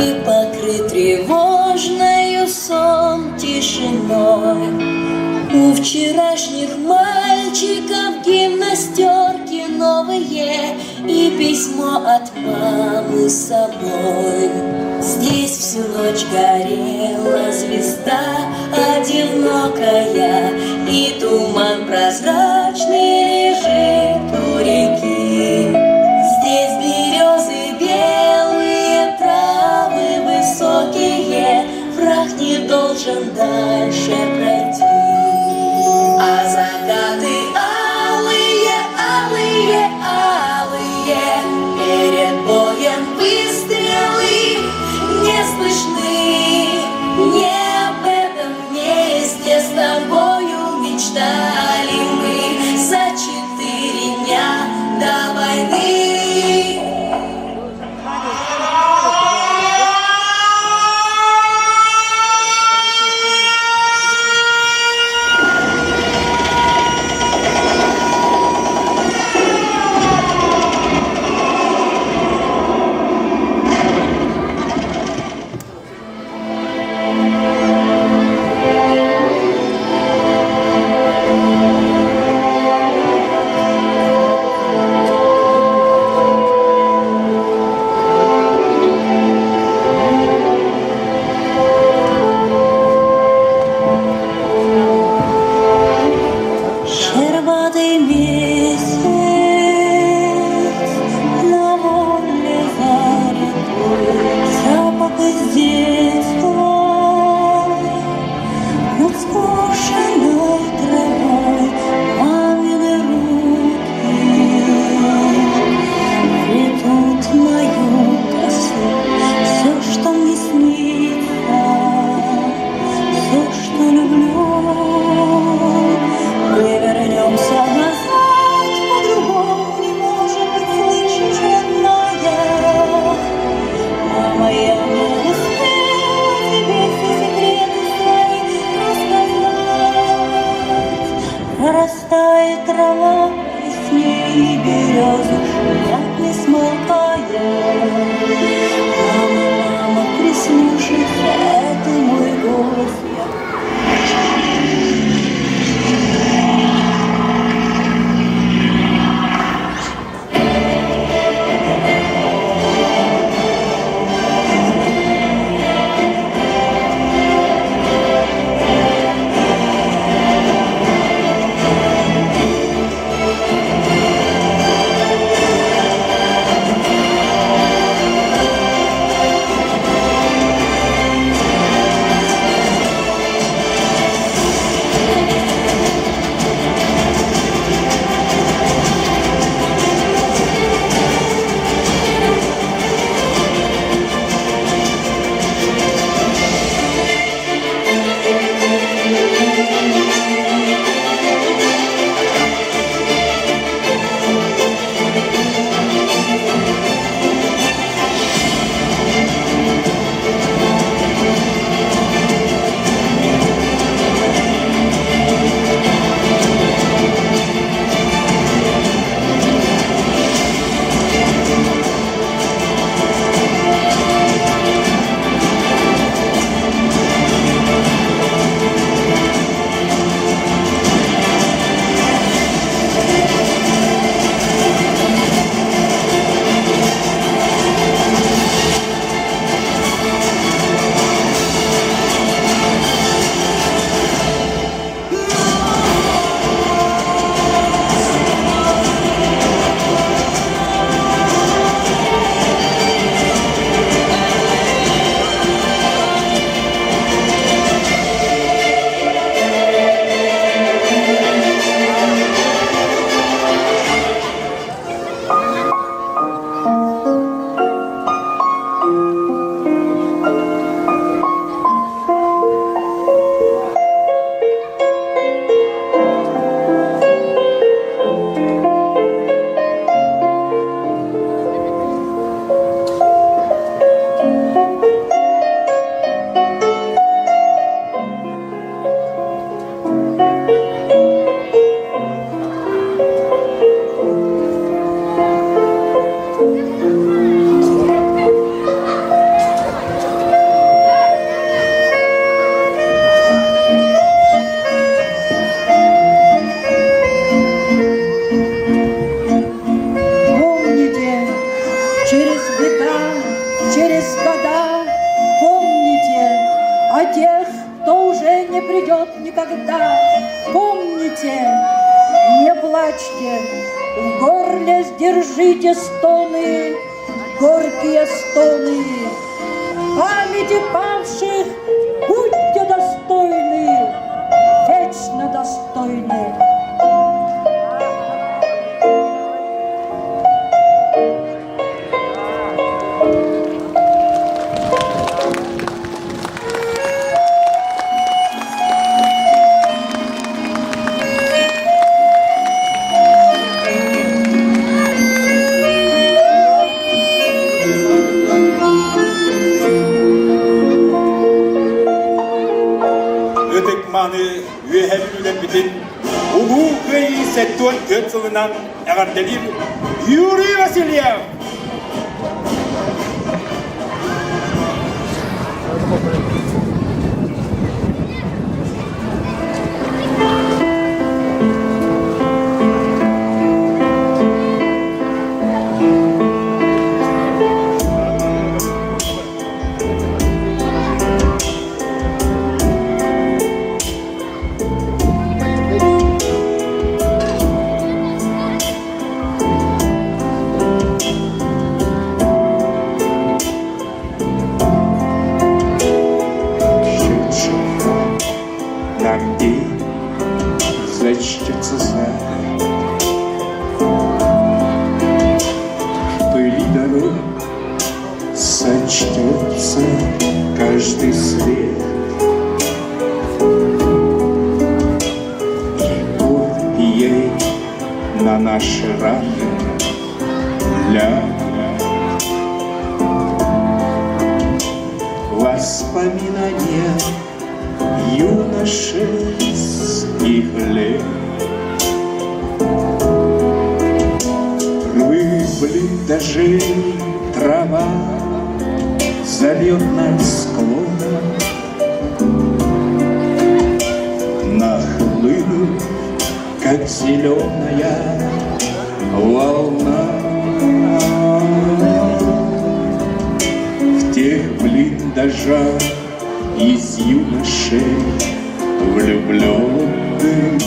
и покрыт тревожною сон тишиной. У вчерашних мальчиков гимнастерки новые и письмо от мамы с собой. Здесь всю ночь горела звезда одинокая, и туман прозрачный лежит у реки. Здесь березы белые, травы высокие, враг не должен дальше пройти. А закаты алые, алые, алые, перед боем выстрелы не слышны. Не об этом вместе с тобою мечтали мы. пройдет никогда. Помните, не плачьте, в горле сдержите стоны, горькие стоны. Памяти павших будьте достойны, вечно достойны. Bütün Ulu Köyü Sektör Kötülüğünden Eğerdelir Yuri Vasilyev. Зачтется знак пыли дорог, сочтется каждый след. И боль ей на наши раны ляг. Воспоминания юношеских лет. Рыбли даже трава зальет нас склоном, нахлынув, как зеленая волна. В тех блиндажах из юношей влюбленных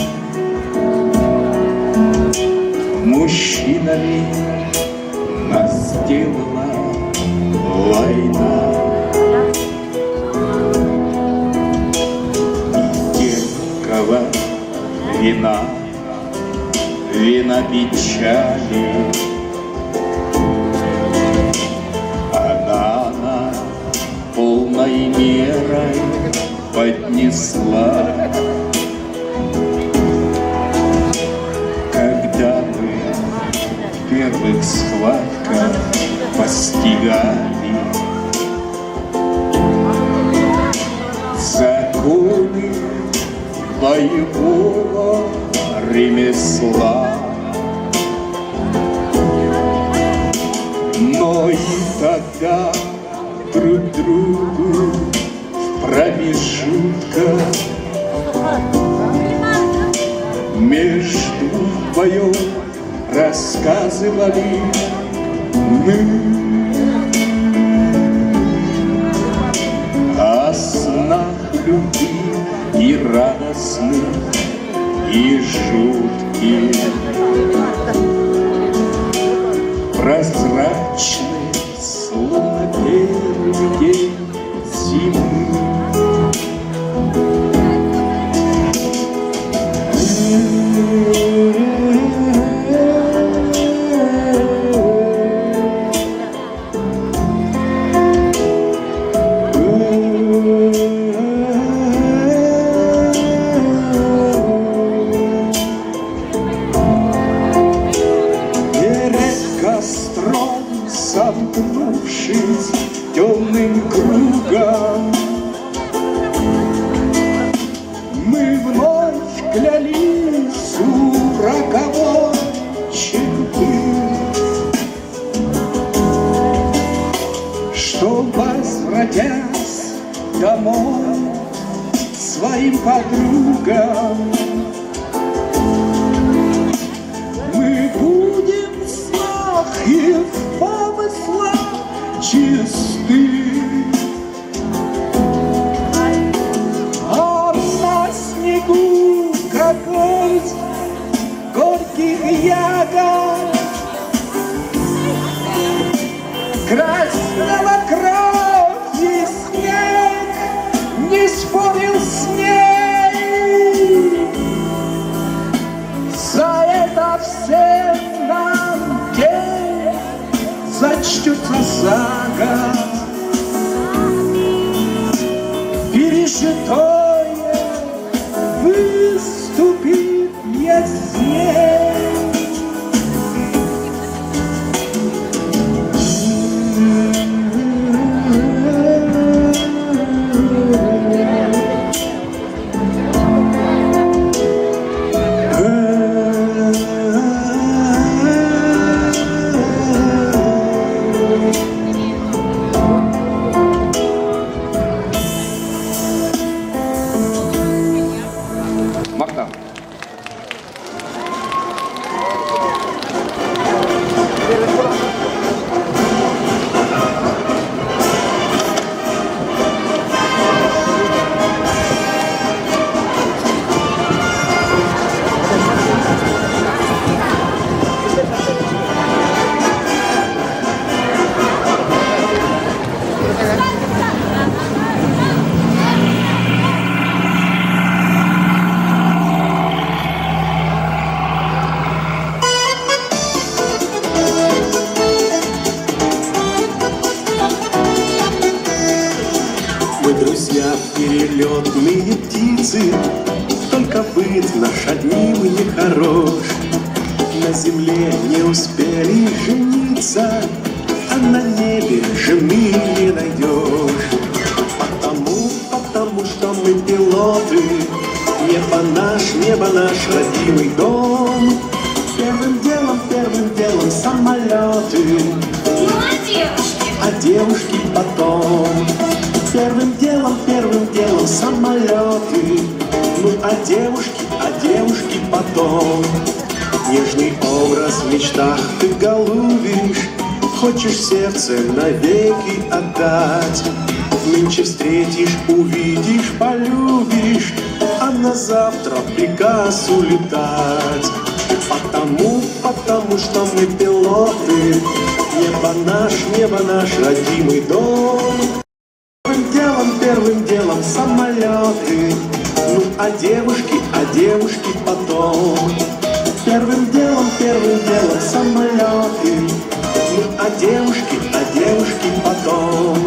мужчинами нас сделала война. И терпкого вина, вина печали, она полной мерой поднесла. Когда мы в первых схватках постигали законы боевого ремесла, но и тогда друг другу в промежутках между боев рассказывали мы о снах любви и радостных, и жутких, прозрачных, словно первый день зимы. Сомкнувшись темным кругом, мы вновь клялись у роковой черты, что, возвратясь домой своим подругам, мы будем в снах и в помыслах чисты. А нас зачтется сага, пережитое выступит ясней. Перелетные птицы, только быт наш одним нехорош. На земле не успели жениться, а на небе жены не найдешь. Потому что мы пилоты, небо наш родимый дом. Первым делом самолеты, а девушки потом. Первым делом самолеты, ну а девушки потом. Нежный образ в мечтах ты голубишь, хочешь сердце навеки отдать. Нынче встретишь, увидишь, полюбишь, а на завтра приказ улетать. Потому что мы пилоты, небо наш родимый дом. Первым делом самолеты, ну а девушки потом. Первым делом самолеты, ну а девушки потом.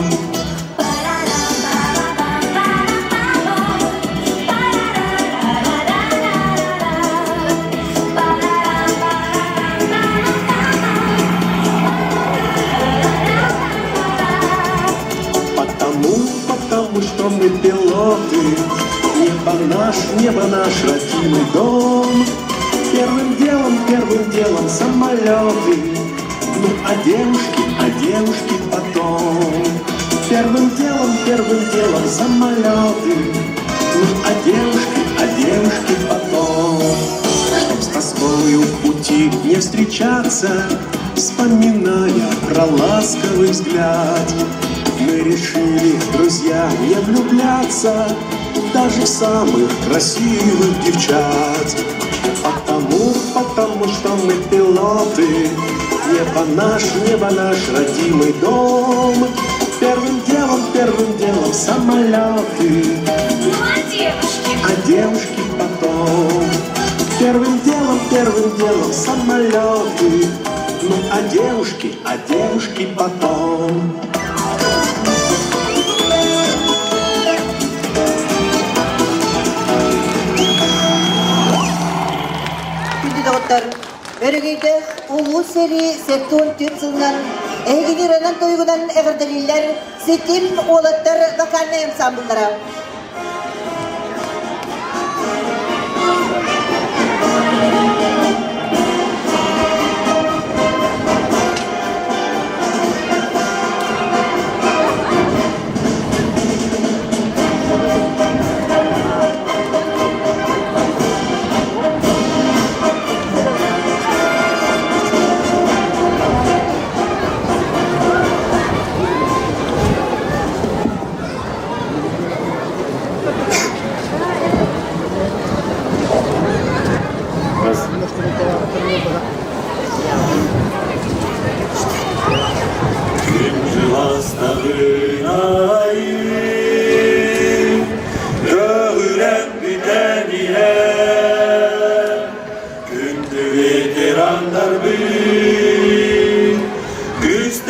Потому что мы пилоты, небо наш родимый дом. Первым делом самолеты, ну а девушки потом. Первым делом самолеты, ну а девушки потом. Чтоб с тоскою в пути не встречаться, вспоминая про ласковый взгляд, мы решили, друзья, не влюбляться даже в самых красивых девчат. Потому что мы пилоты, небо наш родимый дом. Первым делом самолеты, а девушки потом. Первым делом самолеты, ну а девушки потом. Өрігейді ұлу сәрі сәттуын түрсілінен, әйгенерінен тойғынан әғірділілер, сетім олаттар вокальный ансамбльдара.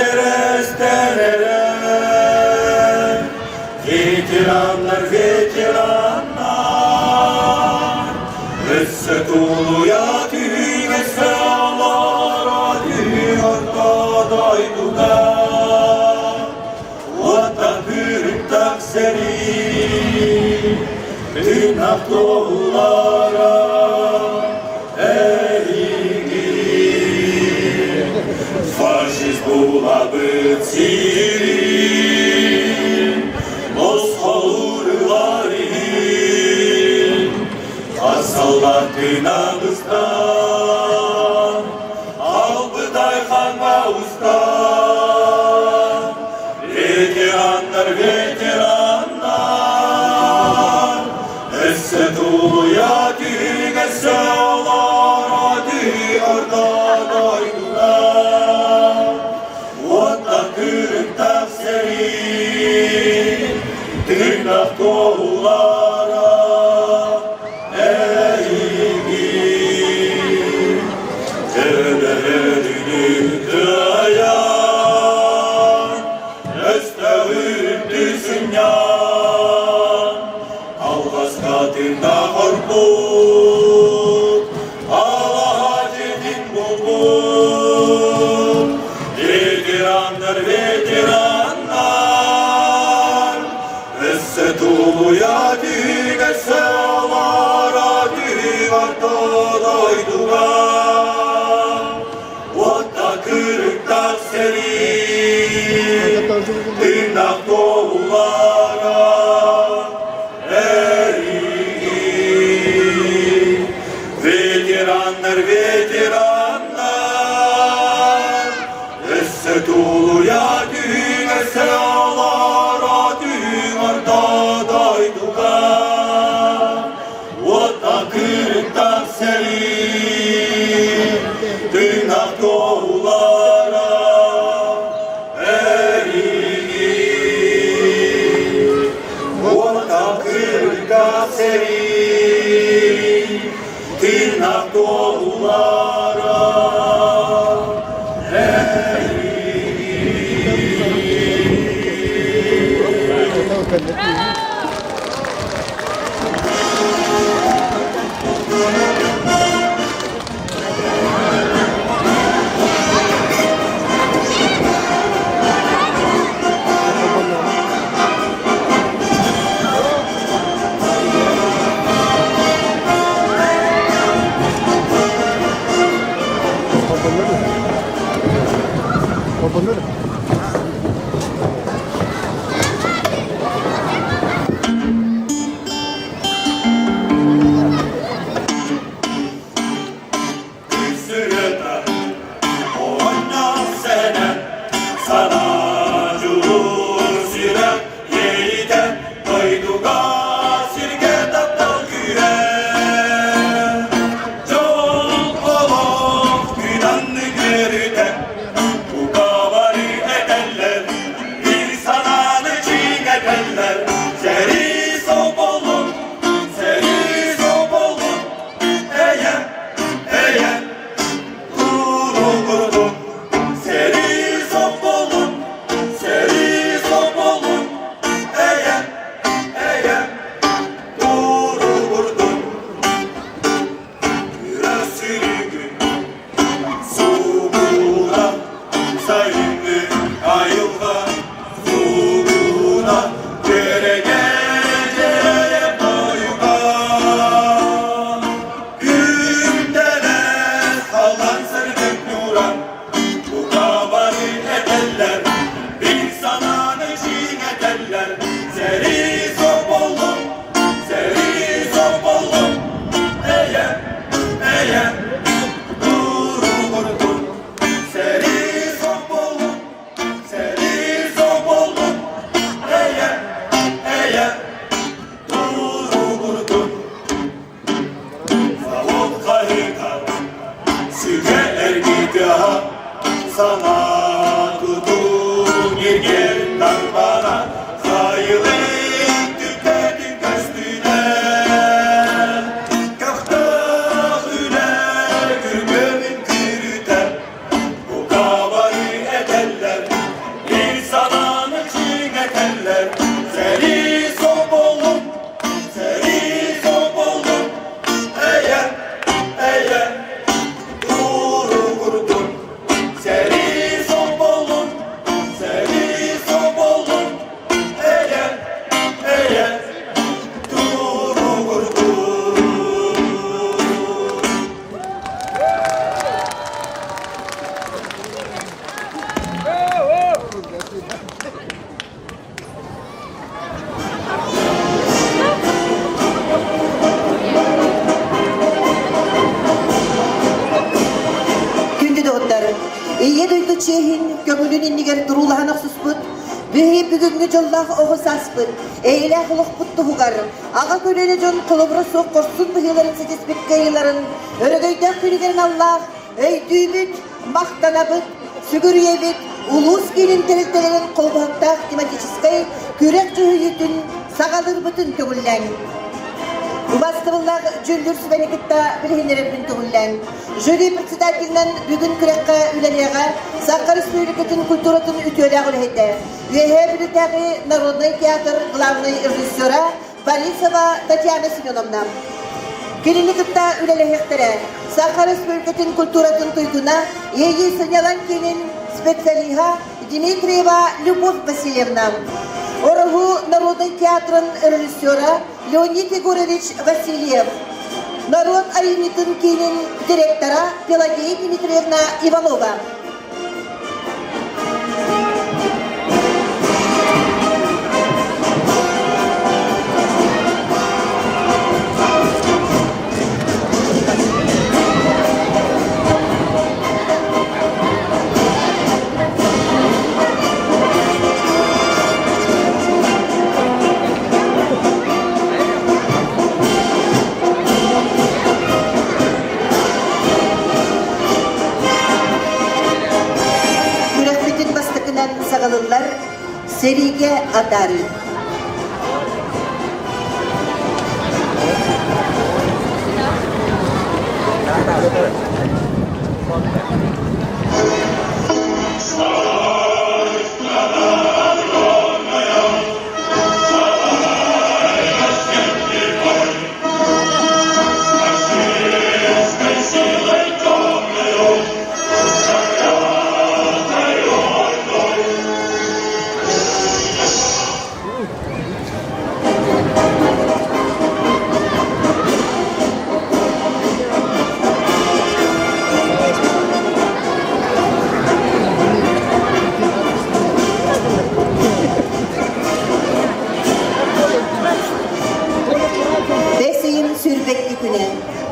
estere Veteranlar, veteranlar Esse tuluya tüge sağlara Diyarda dayduda Vata pürtak seri Tünak doğulara Faşist bulabıt sirin Osholurlarin Asallatınamızdan Albıday hanma ustan Veteranlar, veteranlar Esse tuluya tüge sağlara Diyarda daydular Vata kırıktak serin Tırnak doğulara eğilgin Ellerini dayan Östağır düzünyan Algaz katında horput Allah dedin bulbul Veteranlar, veteranlar Esse tuluya düge sağlara Diyarda daydular Vata kırıktak serin Tırnak doğulara eğilgin Veteranlar, veteranlar Esse tuluya düge sağlara Diyarda daydular Vata kırıktak serin Tırnak doğulara eğilgin Vata kırıktak serin Tırnak doğulara sana tutun girgenler bana sayılın tüketin köstüne köfte üle gülgümün kürüten bu kabarı ederler kömülün inniger durulahan oksusput, büyü bugünkü jollах oğusasput, eyleh uluqput tuhugar, ağa kölene jon kolobra soq korsun bıhıların setespek kayıların, örgöydek külügerin Allah, öydübüt, mahtanabıt, sügürüyebit, ulus gelin teriltelerin kolbaqtaq tematiskiskay, kürek cühüyütün, sağalır bütün kömüllen. Ubastımıllar Cüllür Sübenekit'ta bilhinlerin kömüllen. Jüri председателінен бүгін күрекке үлелеға Сахар Республикатын культуратын ütüyle үлейді. Üyehe білітәғі Народный театр главный режиссера Борисова Татьяна Семеновна. Келінікітта үлелехектері Сахар Республикатын культуратын туйгуна ейі сынялан келін специалиха Дмитриева Любовь Васильевна. Орагу Народный театрын режиссера Леонид Егорович Васильев. Народ Аринитын кейнин директора Пелагея Дмитриевна Иванова. Sağalırlar, serige atarı.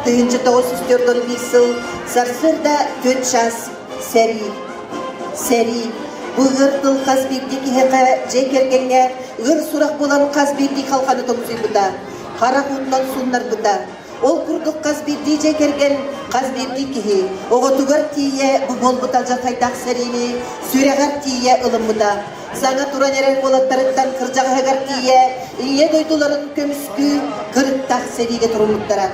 Тыйынчы 904 yıl Sarsırda 4 şans seri. Bu ırtıl Kazbir'deki heqa jekergenge ır surak bolan Kazbir'di kalkanı tomusuy buda. Kara hudundan sunlar buda. Ol kurduk Kazbir'di jekergen Kazbir'di kihi. Oğa tugar tiye bu bol butalca faydak serini süregar tiye ılım buda. Sana turan eren bolatlarından kırcağı hegar tiye iye doyduların kömüskü kırıktak seriyle turumluktara.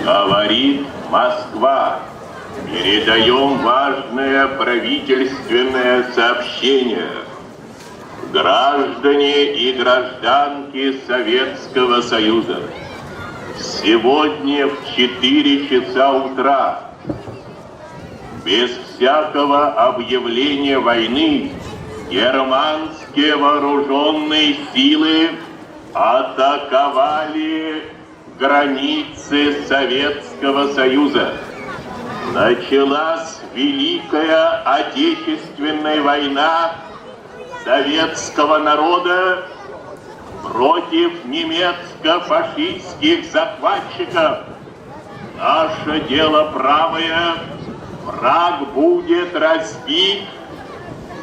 Говорит Москва. Передаем важное правительственное сообщение. Граждане и гражданки Советского Союза, сегодня в 4 часа утра, без всякого объявления войны, германские вооруженные силы атаковали границы Советского Союза. Началась Великая Отечественная война советского народа против немецко-фашистских захватчиков. Наше дело правое, враг будет разбит,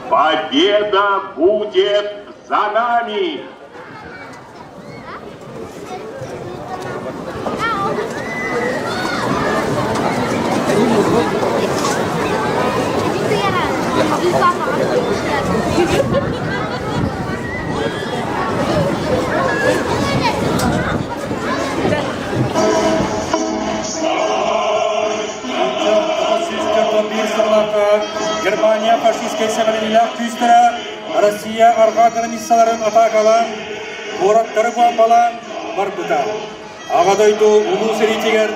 победа будет за нами. Германия фашистская сәмәлеләк күстірі, Россия арға границаларын атакалан, гораттары бомбалан бар бұта. Ағадойду ұлу сәритегер,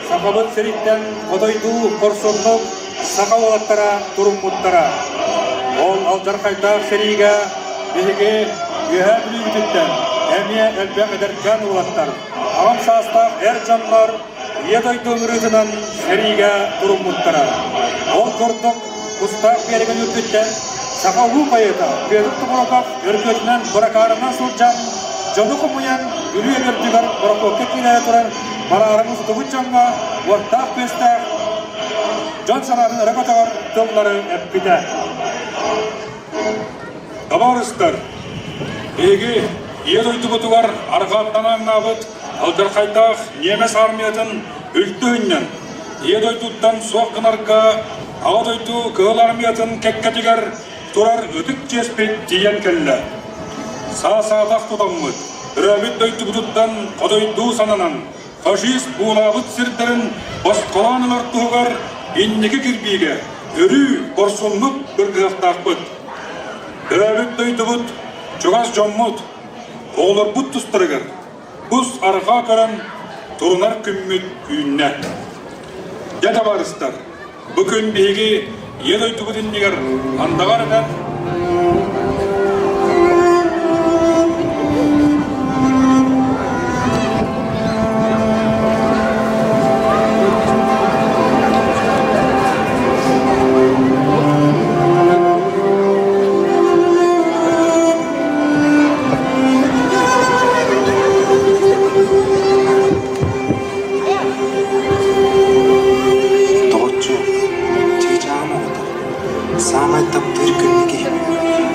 сақабыт сәриттен қодойду қорсонлық сақауалаттара тұрыммұттара. Ол алдар қайтақ сәриге беге үйе білі үтіттен, әмия әлбәқ әдір жан ұлаттар. Ағам састақ әр жанлар едойду үрітінен сәриге тұрыммұттара. Ол көрдік Устав береген үттіттен сақалу қайыта, берікті бұрақақ өркетінен бұрақарынан сұлжан Canı kumuyan yürüye verdiler, bırakıp kinaya turan, paralarımız tıvıçanla, ortak peste, can sanatın rekatar tığları hep biter. Tabarıstar, egi, iyi doydu butular, arkaatlanan nabıt, aldır kaytaq, Nemes armiyatın ültüğünden, iyi doyduttan soğukın arka, ağa doydu kığıl armiyatın kekketiger, turar ötük cespet diyen kelle. Sağ-sağdaq tutamıd, Röbet doydu buduttan kodoydu sananan, faşist buğlabıt sirtlerin basqalanın artuğugar, inneki kirpiğe, örü korsunlup bir kıqtaqbıd. Röbet doydu bud, çoğaz jommud, oğlar bud tustırgır, buz arqa karan, turunar kümmüd üyünne. Yada barıstar, bugün bihigi yedoydu budin nigar, andağar eden,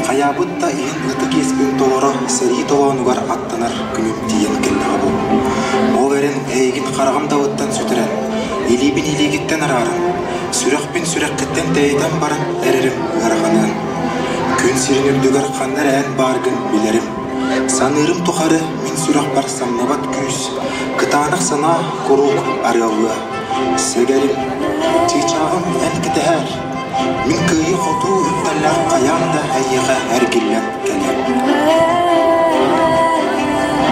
Kayabutta ihin ıtı kespin doğru seri tolonugar attanır günüp diyen kelle bu. O veren eygin karagam davuttan sütüren, ilibin iligitten ararın, sürekbin sürekkitten teyden baran ererim ırahanın. Gün sirinir dügar kanlar en bargın bilerim. Sanırım tuharı min sürek barsam nabat küs, kıtanık sana kuruk arayavlı. Segerim, çiçağım en kiteher. Min kıyı kutu üpteller kayanda hayıga ergillen gelem.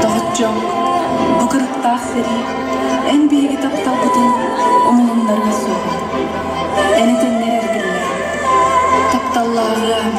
Dağıtcam, bu kırıktağ seri, en büyük tapta budun umulunlarına soğuk. Enetenler ergiller, taptallağım.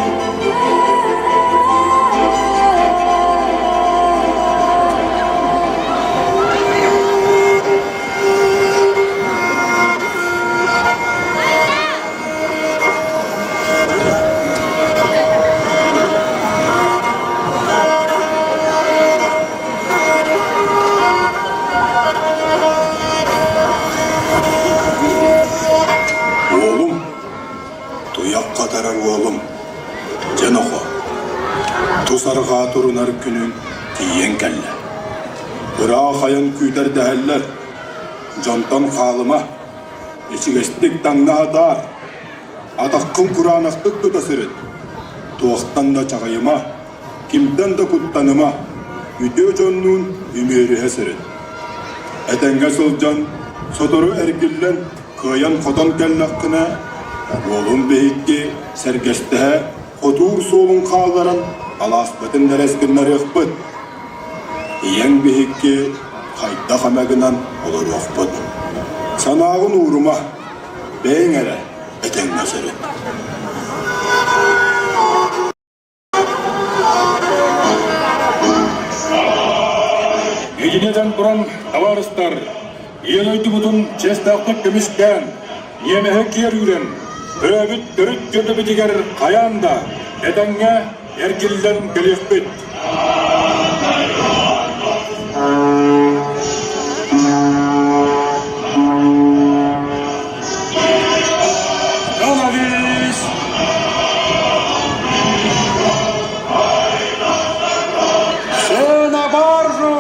Oğlum, Cenoho, Tusarga turunar günün diyen kelle. Bırağı hayan küyder değerler, cantan kalıma, içigestik tanna atar, atakkın kuranaktık tutasırın. Tuğaktan da çağayıma, kimden de kuttanıma, üdüğü canlığın ümeri hesırın. Etenge sılcan, sotoru ergillen, kıyan kodan kelle hakkına, oğlum beyikki sergeçtehe otur solun kağlaran alasbıtın nereskinler yıkpıt. İyen beyikki kayda kamegınan olur yokpıt. Sanağın uğruma beyin ele eten mesele. Ejineden buran tavarıstar, iyi doydu budun çestaklık demişken, yemehe kiyer yüren, Röbet dörüt gördü bitiger kayanda, edenge ergilden geliyekbet. Yanavis! Sena barzo!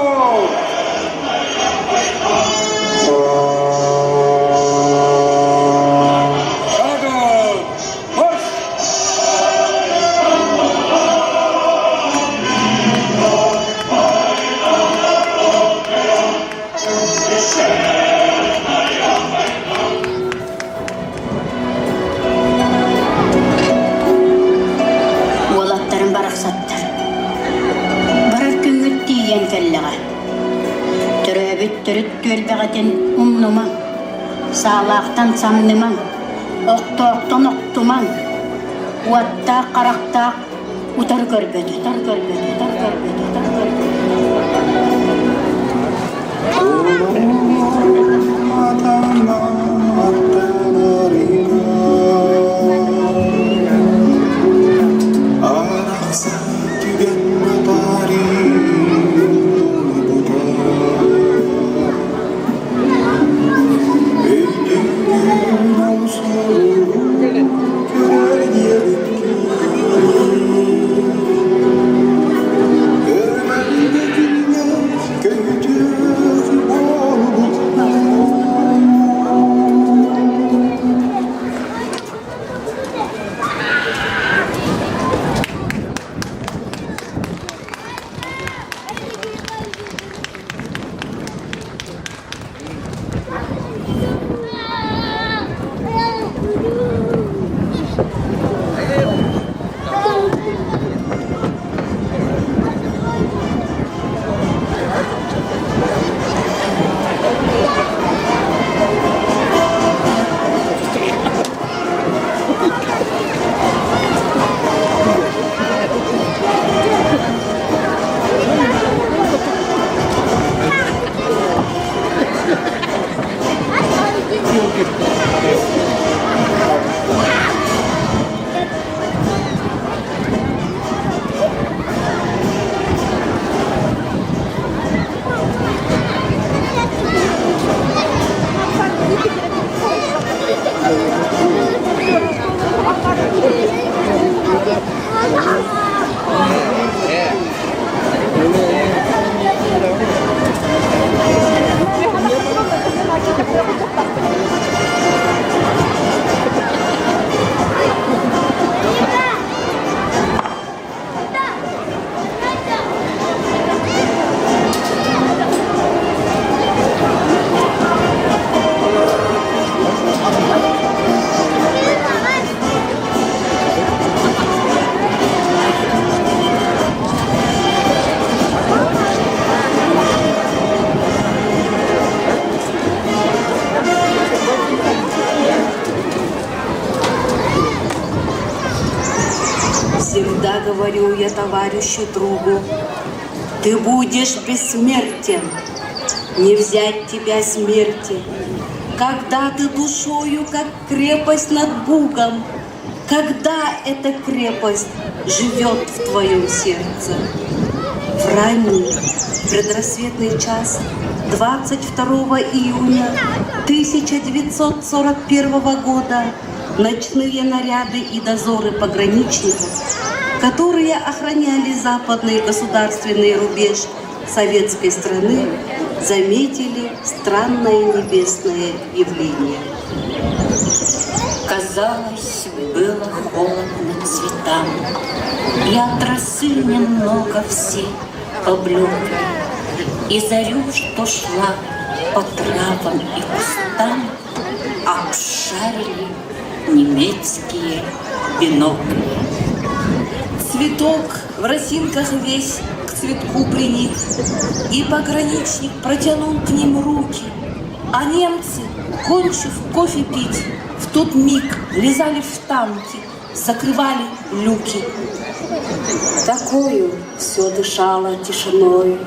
Törüt tölbeğetin umnuma, sağlaqtan samnıman, oktoqtan oktuman, uatta qaraqta utar görbeti, Araqsa tügen matari говорю я товарищу другу, ты будешь бессмертен, не взять тебя смерти, когда ты душою, как крепость над Бугом, когда эта крепость живет в твоем сердце. В ранний предрассветный час 22 июня 1941 года ночные наряды и дозоры пограничников, которые охраняли западный государственный рубеж советской страны, заметили странное небесное явление. Казалось, было холодно цветам, и от росы немного все поблекли, и зарю, что шла по травам и кустам, обшарили немецкие бинокли. Цветок в росинках весь к цветку приник, и пограничник протянул к ним руки, а немцы, кончив кофе пить, в тот миг лезали в танки, закрывали люки. Такою все дышало тишиной,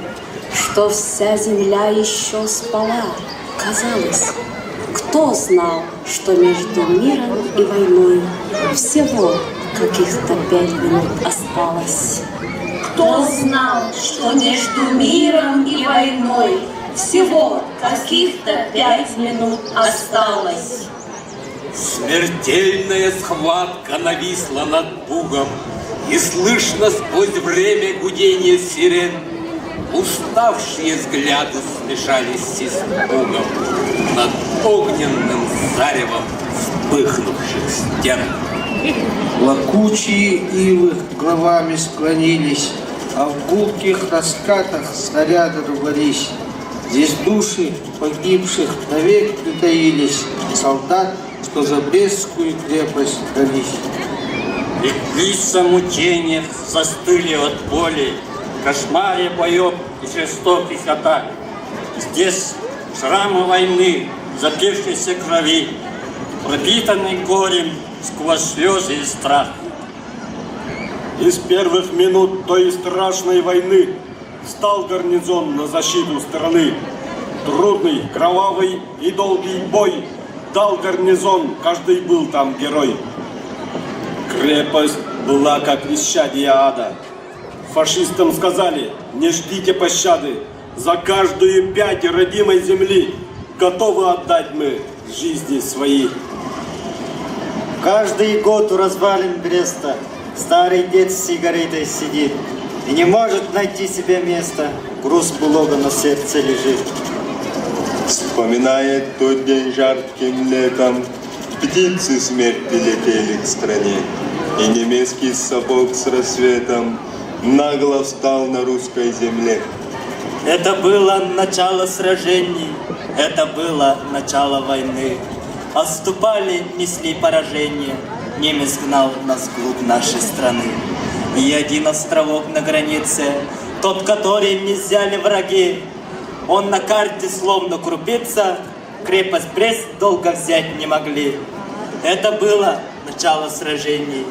что вся земля еще спала. Казалось, кто знал, что между миром и войной всего каких-то 5 минут осталось? Кто знал, что между миром и войной всего каких-то 5 минут осталось? Смертельная схватка нависла над Бугом, и слышно сквозь время гудение сирен. Уставшие взгляды смешались с испугом над огненным заревом вспыхнувших стен. Плакучие ивы головами склонились, а в гулких раскатах снаряды рвались. Здесь души погибших навек притаились, солдат, что за Брестскую крепость дрались. И лица мучениях застыли от боли, кошмаре боев и жестоких атак. Здесь шрамы войны, запившейся крови, пропитанный горем сквозь слезы и страх. Из первых минут той страшной войны встал гарнизон на защиту страны. Трудный, кровавый и долгий бой дал гарнизон, каждый был там герой. Крепость была как исчадие ада. Фашистам сказали: не ждите пощады, за каждую 5 родимой земли готовы отдать мы жизни свои. Каждый год у развалин Бреста старый дед с сигаретой сидит и не может найти себе места, груз Булога на сердце лежит. Вспоминает тот день жарким летом, птицы смерти летели к стране, и немецкий сапог с рассветом нагло встал на русской земле. Это было начало сражений, это было начало войны. Отступали, несли поражение, немец гнал нас вглубь нашей страны. И один островок на границе, тот, который не взяли враги, он на карте словно крупица, крепость Брест долго взять не могли. Это было начало сражений,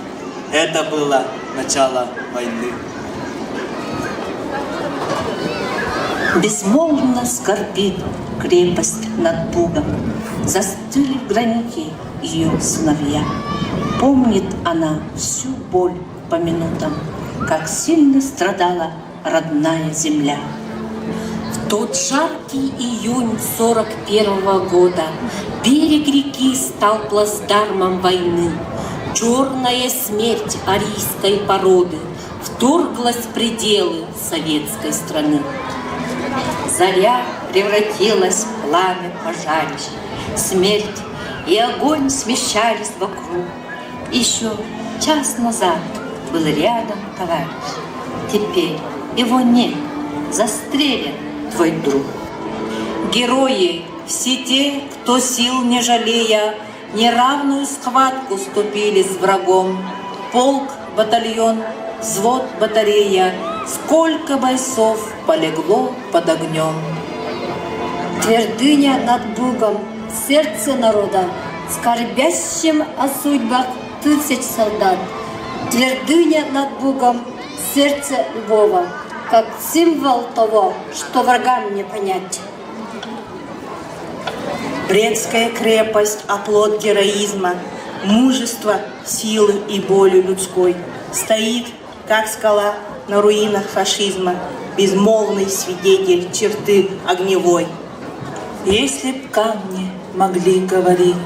это было начало войны. Безмолвно скорбит крепость над Бугом, застыли в граните ее сыновья. Помнит она всю боль по минутам, как сильно страдала родная земля. В тот жаркий июнь 41 года берег реки стал плацдармом войны. Черная смерть арийской породы вторглась в пределы советской страны. Заря превратилась в пламя пожарищ, смерть и огонь смещались вокруг. Еще час назад был рядом товарищ, теперь его нет, застрелен твой друг. Герои, все те, кто сил не жалея, неравную схватку ступили с врагом. Полк, батальон, взвод, батарея, сколько бойцов полегло под огнем. Твердыня над Бугом, сердце народа, скорбящим о судьбах тысяч солдат. Твердыня над Бугом, сердце любого, как символ того, что врагам не понять. Брестская крепость, оплот героизма, мужества, силы и боли людской, стоит, как скала на руинах фашизма, безмолвный свидетель черты огневой. Если б камни могли говорить,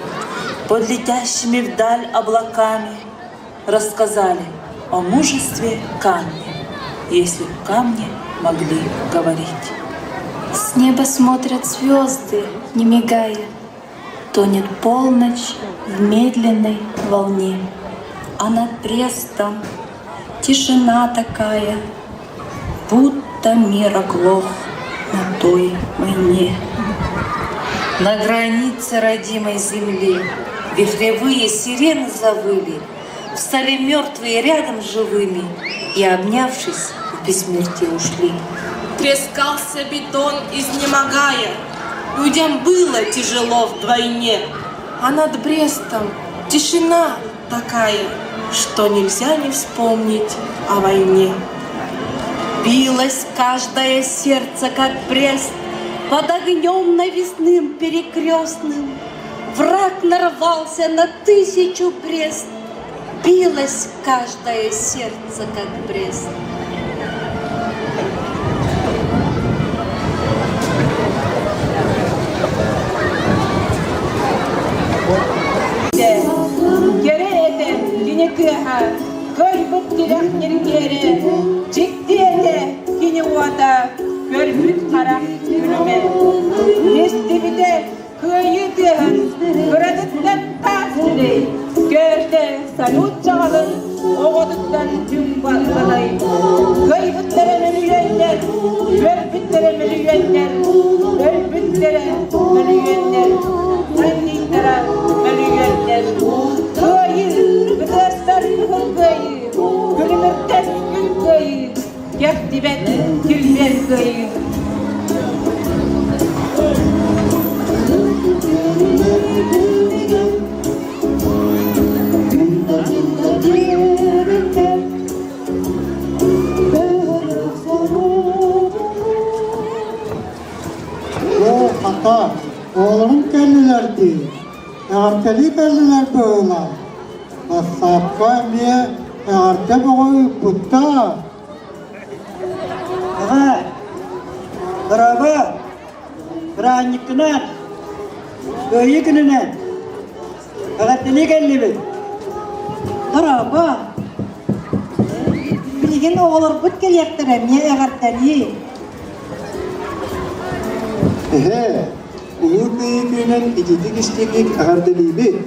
под летящими вдаль облаками рассказали о мужестве камня, если б камни могли говорить. С неба смотрят звезды, не мигая, тонет полночь в медленной волне, а над Брестом тишина такая, будто мир оглох на той войне. На границе родимой земли вихревые сирены завыли, встали мертвые рядом с живыми и, обнявшись, в бессмертие ушли. Трескался бетон, изнемогая, людям было тяжело вдвойне, а над Брестом тишина такая, что нельзя не вспомнить о войне. Билось каждое сердце, как Брест, под огнем навесным перекрестным. Враг нарвался на 1000 Брест. Билось каждое сердце, как Брест. Керете, кинекеха, көлбүт тирахнергере, чектете, кинеуата, көлбүт карак күріме. Естебіде көйі тегін, күредіттен тасырей, көрді салют жағалын, оғыдыттан түн басылай. Көлбүттері мүлігендер, көлбүттері мүлігендер, көлбүттері мүлігендер, сандиттері мүлігендер. Көйі, бұдастар күн көйі, күліміртес күн көйі, кәктібет күлбен көйі. Ata, oğlum geldilerdi. Eğerteli geldiler böyle. Masapka niye eğerte boğuyu putta? Aha, bravo. Grannikler. Köyükler. Eğerteli geldi. Bravo. Bilgin oğullar put geliyektir niye eğerteli? Ulu beyikinin ikidik isteklik ağırdeliği.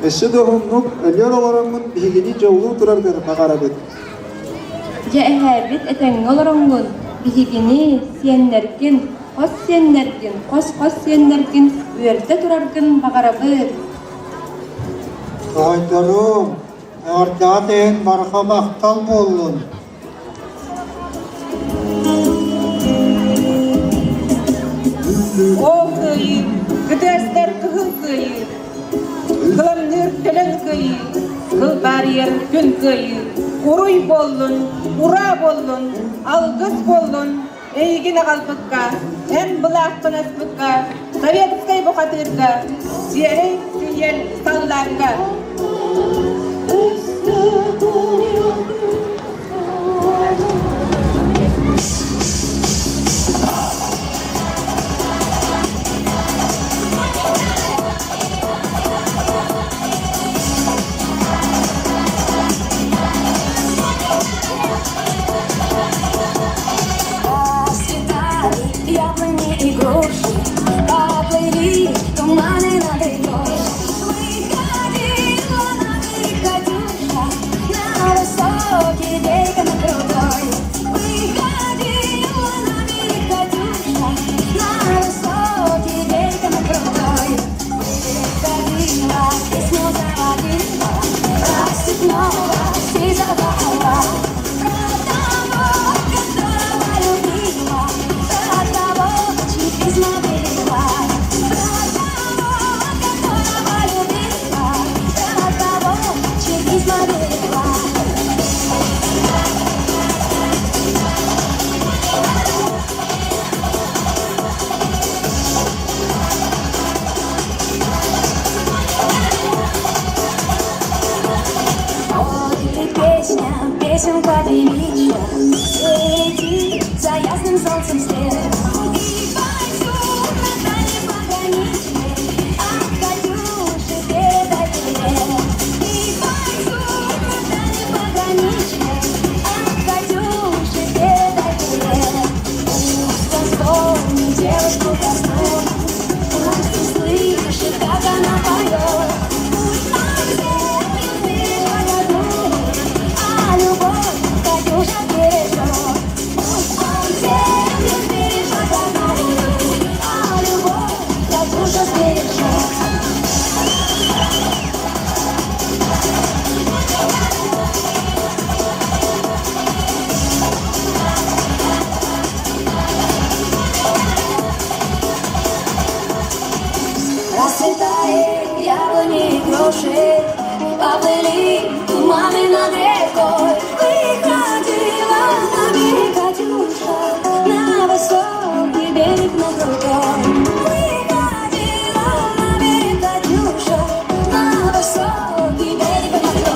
Esi de humnuk ölüyor olanın bihigini çoğulu durardır bakarabıt. Ya eherbit eten olanın bihigini siyenlergin, kos siyenlergin, kos siyenlergin, üyerde durargın bakarabıt. Aydarım, ağırda deyin marka baktal bolun. O köyü, gıdesler kıhın köyü, kılamnır telen köyü, kıl bariyer gün köyü, uruy bollun, ura bollun, algıs bollun, eygine kalpıkka, en bılakın aspıkka, Sovetskay bokatırga, siyerey siyel sallarga. Туманы над рекой. мамой над рекой выходила на берег Катюша, на высокий берег на крутой. Выходила на берег Катюша, на высокий берег на крутой.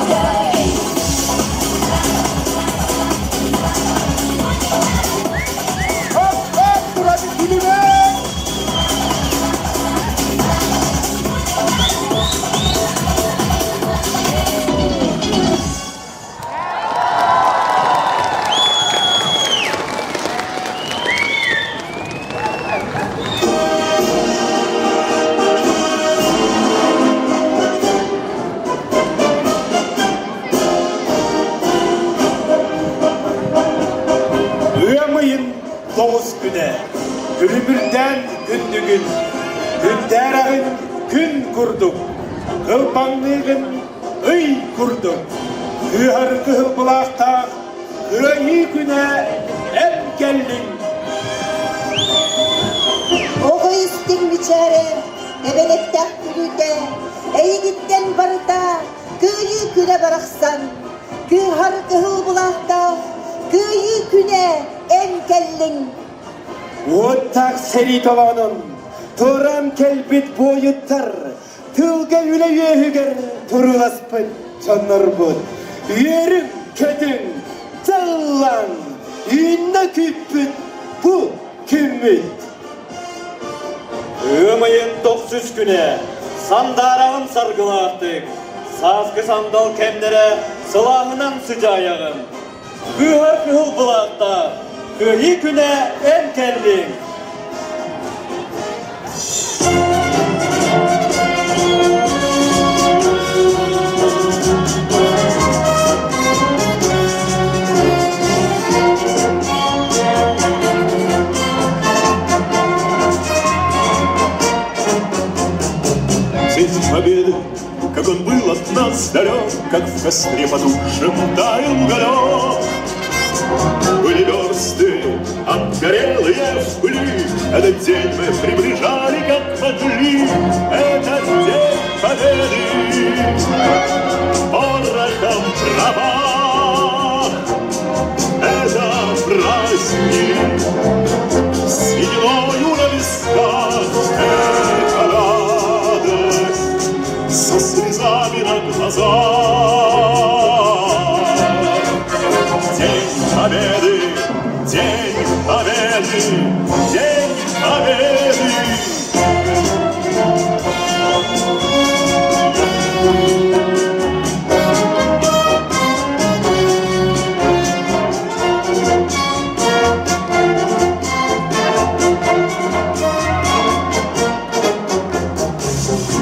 Ömüyün doğuz güne, günümüzden gündügün, günderağın gün kurduk, kılpanlığın ıy kurduk, kıhar kıhıl bulakta, kıyı güne em geldin. Oğu istin biçare, ebelekten gülüde, eyi gitten barıda, kıyı güne bıraksan, kıhar kıhıl bulakta, kıyı güne em geldin. Otak seri tovanın, turan kelbit boyuttar, tılga üle üyehiger, turugaspın, çanarbın, yerin kedin, çallan, inna küpüt, bu kümmüt. Ömüyün 900 güne, sandarağın sargılattık, sazgı sandal kemlere, sılahınan sıcayağım. Kıhar kıhıl bulakta, kıyı güne em geldin. Цвет победы, как он был от нас далек, как в костре потухшем таял уголек. Были версты, обгорелые в пыли, этот день мы приближали, как могли. Этот день победы, порохом трава. Это праздник, с сединою на висках. Это радость, со слезами на глазах. День победы, день победы, день победы.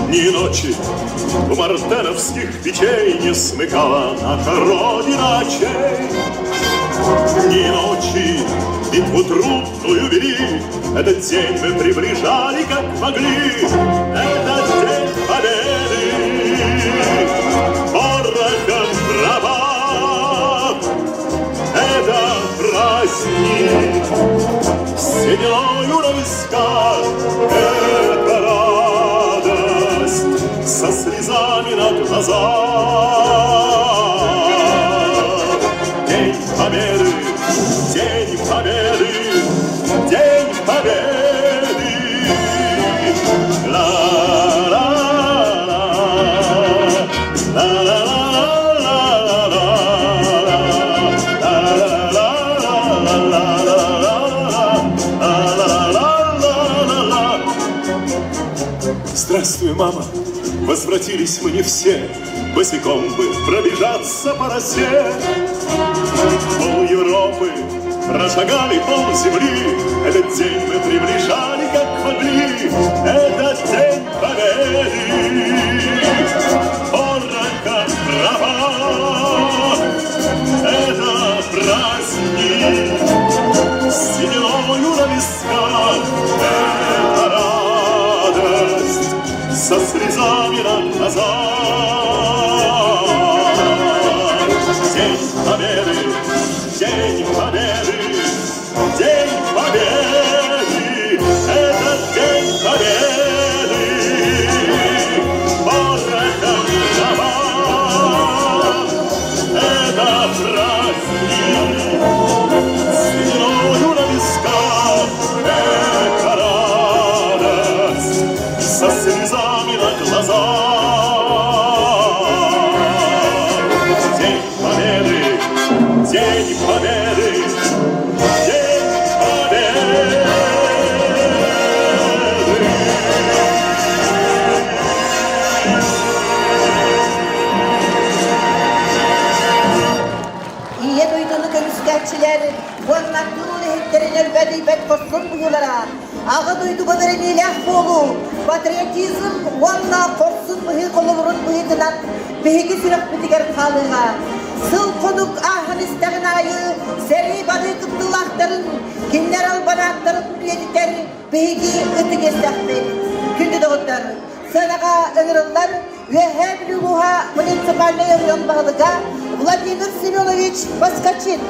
Ни ночи у мартеновских печей не смыкала наша Родина очей. Ни ночи битву трудную вели, этот день мы приближали, как могли. Этот день победы, порохом трава. Это праздник, с сединою на висках. Это радость, со слезами на глазах. День победы, день победы, день победы. Ла-ла-ла, здравствуй, мама, возвратились мы не все, босиком бы пробежаться по росе. Пол Европы прошагали пол земли, этот день мы приближали, как могли. Этот день победы, порохом трава. Это праздник, с сединою на висках. Это радость, со слезами на глазах. День победы, день победы, день победы. Это день победы, порохом трава. Ağı duydu kadar ilah bolu. Patriotizm onunla korksun mühi kolurun mühitinden bihiki sürek bitiger kalığa. Sıl konuk ahın isteğin ayı, seri badı kıptılakların, kimler albanakların üyedikler bihiki ıtık esnakmen. Kündü doğutlar, sanağa önürünler ve hem lüguha munisipalle yavyon bağlığa Vladimir Semyonovich Baskachin.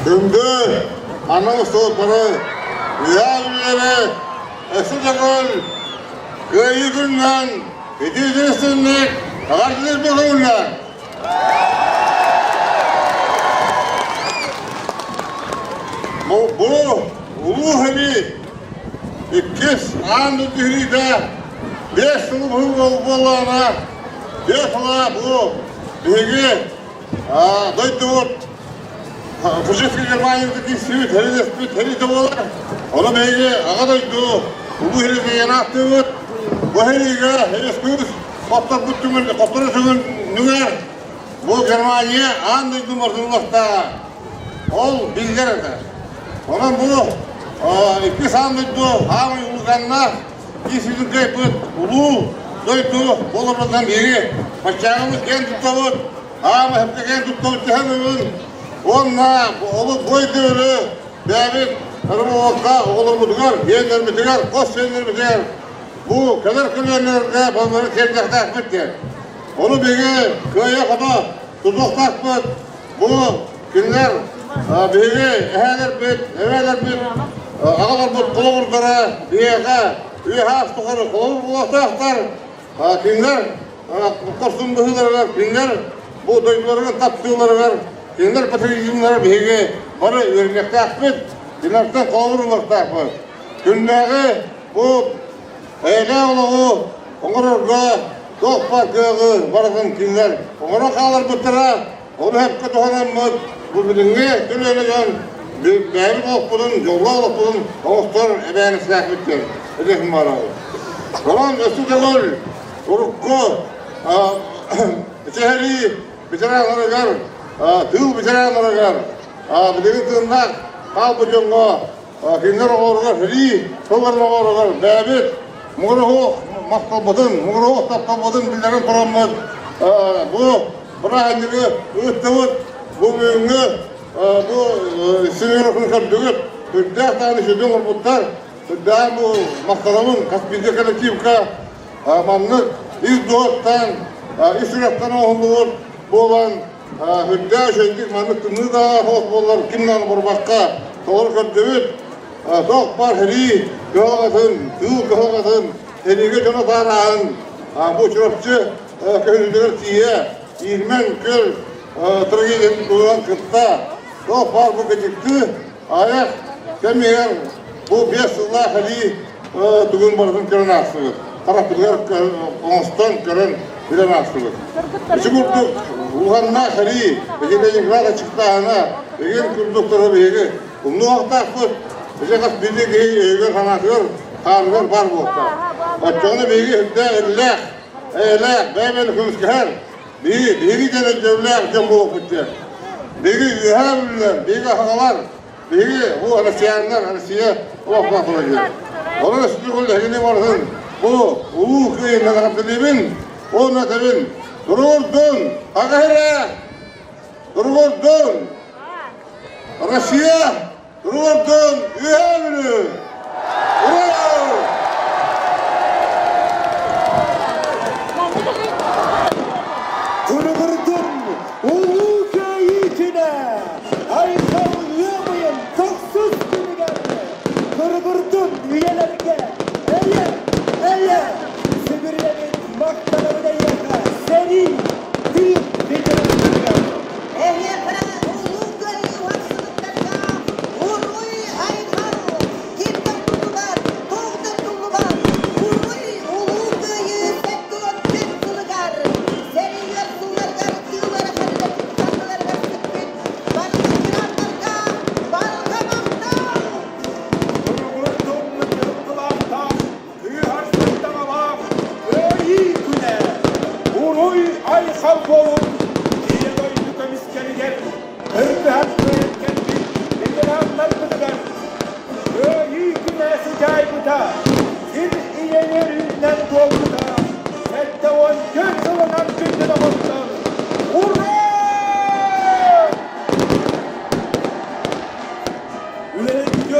Şimdi anam soğukları, rüyalıları, esirler, köyü günden, yetiştirsinlik, ağırlık bakımlar. Bu ulu hali, ikiz anı dühüde, 5 yıl olana, 5 yıla bu dühüge, doydurur. Fırsatçı Germanya'daki sivit, heri de olur. Onu beyge ağa doydu. Bu herize yanattı. Bu herize herisküz. Koptarı tümün nünger. Bu Germanya andaydı mırzınlıkta. Ol bizler eder. Onun bunu iki sandıydı. Hamı ulukanlar. İsizin kaypıt. Ulu doydu. Bolurlardan biri. Başçağımız kendi tutamız. Hamı hepte kendi tutamız. Onunla olup koydu öyle, David, Arabavakka, oğlum budugar, yeğenler bitigar, kos yeğenler bitigar. Bu kadar kılıyorlarına bunları kendine takmıttı. Onu bege köye kadar tuzak takmıt. Bu günler bege eveler bit, ağalar bit, kulu vurdara, biyaka, üye has tukarı, kulu bulakta aktar. Günler, korsun bıhılarlar, günler, bu duygularına taptığıları var. Dinler patriotizmler bihege barı örnekte akbet, dinlerden kovurulmakta akbet. Günleri bu eyle oluğu, oңырırga, dokpa köğü barıdın dinler. Oңырı kalır bıtıra, onu hep kötühanamız. Bu bilinge dönelegen, bəylik olup budun, yolla olup budun, oğuzlar ebeyini siyakbetler. Edekim var abi. Olan ösü degol, urukku, içeheri, bitiranları gar, tığ bitiranları gar. Bilgin tığındak, kal bucunga, kinler oğurgar, hiri, tığırma oğurgar, bəybet, muğruhu, maqtal budun, muğruhu taptal budun, bildirin kuramız. Bu, buna hendigi, ıhtımız, bu mühüngi, bu sinirlikini kördügüt, hüddağ tanışı dün urbutlar, hüddağ bu maqtalamın, kasbizde kolektivka, manlık, iz doğuttan, İsraftan oğulluğun boğulan hüddağ şendik manlıktını da hoş boğular kimden burbaqqa doğru kördügüt, doğuk bar heri, göğatın, tığ göğatın, herige jona tarağın, bu çırapçı köylüdür tiye, İrmen köl, tragedinin doğulan kıtta, doğuk bar bu gecikti, ayak, kemeyen, bu 5 yıllar heri tügün barıdın körün aksıgır. Taraftılar Oğuz'tan gören bilen aksıgır. İçi kurduk, Uğanna heri, eceleyin rada çıktı ana, egen kurdukları beygi. Bunu vaqta akbır, ece kas birlik eger kanatıyor, kargır bar bu vaqta. Açığını beygi hüdde eylek, beymeli kümüskehar, beygi dene cevlek, cem bu vaqtı. Beygi üha bilirler, beygi haqalar, beygi bu Rusiyanlar, Rusiya vaqta kuracak. Onun üstü kul hegini varsın. Bu ulu köyünden kaptırıbın, ona tabin. Dururdun, Akahire, dururdun, Rusya, dururdun, üyevini. Bravo! Dururdun, ulu köyüne, aykal üyemeyin, toksuz günü geldi. Dururdun, üyelerine, Eye, Sibirye'nin maktalarına yaka, seni büyük bildirimler. Ehye bana ulu köyü varsılıklarına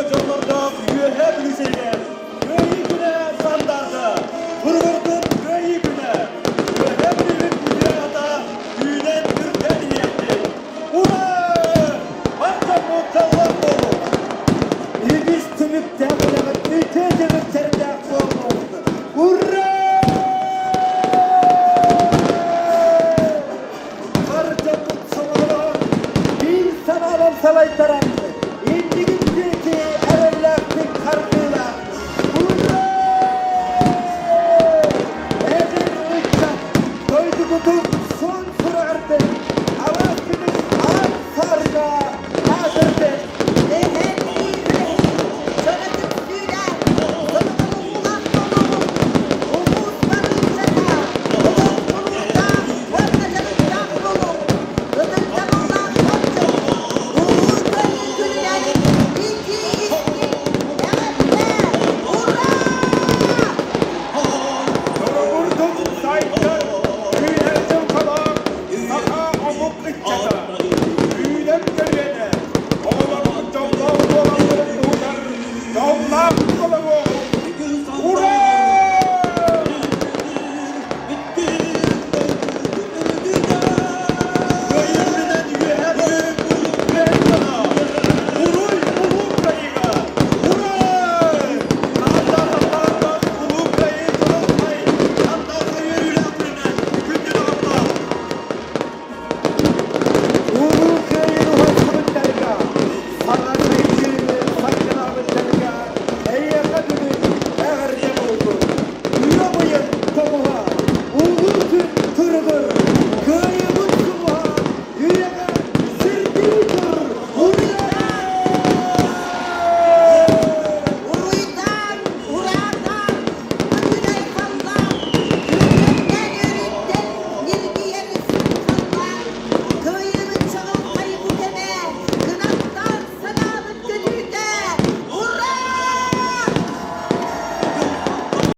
жоллорда үйөһө билсеңер, көйі күнә сандарда, Құрғырдың көйі күнә, үйөһө биліп үйе ата, үйінен үрден етті. Ура! Баққа мұқталар болу. Егіз түмікте